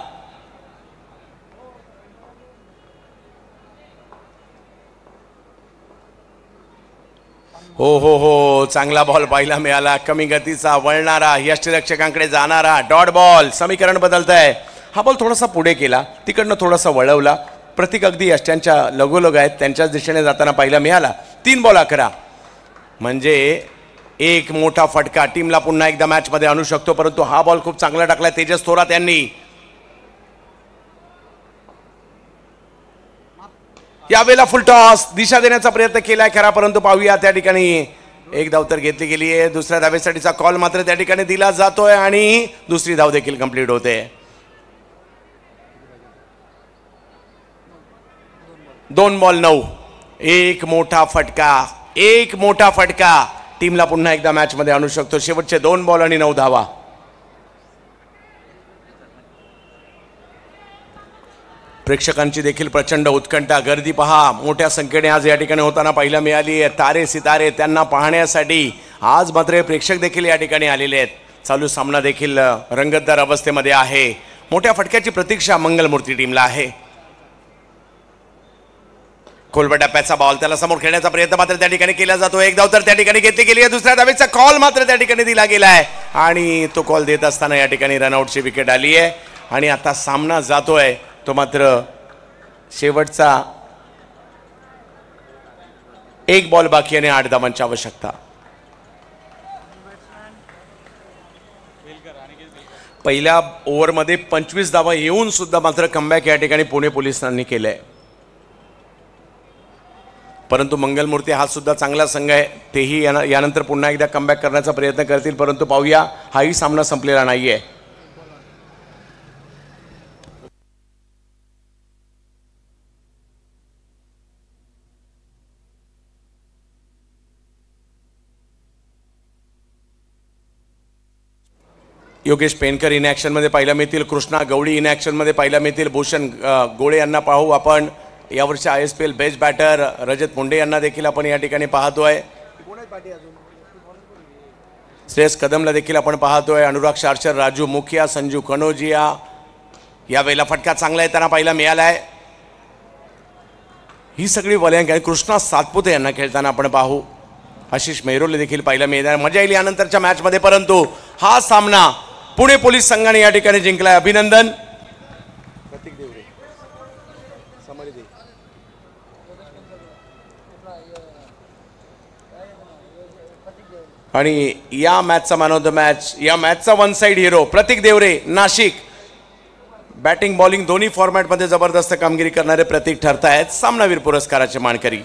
हो हो हो चांगला बॉल पाहायला मिळाला. कमी गतीचा वळणारा यष्टीरक्षकांकडे जाणारा डॉट बॉल. समीकरण बदलत आहे. हा बॉल थोडासा पुढे केला. तिकडनं थोडासा वळवला. प्रतीक अगदी यष्ट्यांच्या लगोलग आहेत त्यांच्याच दिशेने जाताना पाहायला मिळाला. 3 बॉल 11 म्हणजे एक मोठा फटका टीमला पुन्हा एकदा मॅच मध्ये आणू शकतो. परंतु हा बॉल खूप चांगला टाकलाय तेजस थोरात यांनी. यावेळेला फुल टॉस दिशा देण्याचा प्रयत्न केलाय खरा. परंतु पाहूया त्या ठिकाणी एक धाव तर घेतली गेली आहे. दुसऱ्या धावेसाठीचा कॉल मात्र त्या ठिकाणी दिला जातोय आणि दुसरी धाव देखील कंप्लीट होते. 2 बॉल 9. एक मोठा फटका टीमला पुन्हा एकदा मॅच मध्ये आणू शकतो. शेवटचे 2 बॉल आणि 9 धावा. प्रेक्षकांची देखील प्रचंड उत्कंठा. गर्दी पहा मोठ्या संख्येने आज या ठिकाणी होताना पाहायला मिळाली आहे. तारे सितारे त्यांना पाहण्यासाठी आज मात्र प्रेक्षक देखील या ठिकाणी आलेले आहेत. चालू सामना देखील रंगतदार अवस्थेमध्ये आहे. मोठ्या फटक्याची प्रतीक्षा मंगलमूर्ती टीमला आहे. खोलवर टप्प्याचा बॉल त्याला समोर खेळण्याचा प्रयत्न मात्र त्या ठिकाणी केला जातो. एक धाव तर त्या ठिकाणी घेतली गेली आहे. दुसऱ्या धावेचा कॉल मात्र त्या ठिकाणी दिला गेलाय आणि तो कॉल देत असताना या ठिकाणी रनआउटची विकेट आली आहे आणि आता सामना जातोय तो मात्र शेवटचा एक बॉल बाकी आणि 8 धावांची आवश्यकता. पहिल्या ओव्हरमध्ये 25 धावा येऊन सुद्धा मात्र कमबॅक या ठिकाणी पुणे पोलिसांनी केलंय. परंतु मंगलमूर्ती हा सुद्धा चांगला संघ आहे, तेही यानंतर पुन्हा एकदा कमबॅक करण्याचा प्रयत्न करतील. परंतु पाहूया, हाही सामना संपलेला नाहीये. योगेश पेनकर इन ॲक्शनमध्ये पाहायला मिळतील, कृष्णा गवळी इन ॲक्शनमध्ये पाहायला मिळतील, भूषण गोळे यांना पाहू आपण. यावर्षी ISPL बेस्ट बॅटर रजत मुंडे यांना देखील आपण या ठिकाणी पाहतोय. श्रेयस कदमला देखील आपण पाहतोय. अनुराग शार्चर, राजू मुखिया, संजू कनोजिया. यावेळेला फटका चांगला आहे त्यांना पाहायला मिळालाय. ही सगळी वलयांक आहे. कृष्णा सातपुते यांना खेळताना आपण पाहू. आशिष मेहरोले देखील पाहायला मिळणार. मजा येईल यानंतरच्या मॅचमध्ये. परंतु हा सामना पुणे पोलीस संघाने या ठिकाणी जिंकलाय. अभिनंदन. आणि या मॅचचा मॅन ऑफ द मॅच, या मॅचचा वन साइड हिरो प्रतीक देवरे, नाशिक. बॅटिंग बॉलिंग दोन्ही फॉर्मॅटमध्ये जबरदस्त कामगिरी करणारे प्रतीक ठरतायत सामनावीर पुरस्काराचे मानकरी.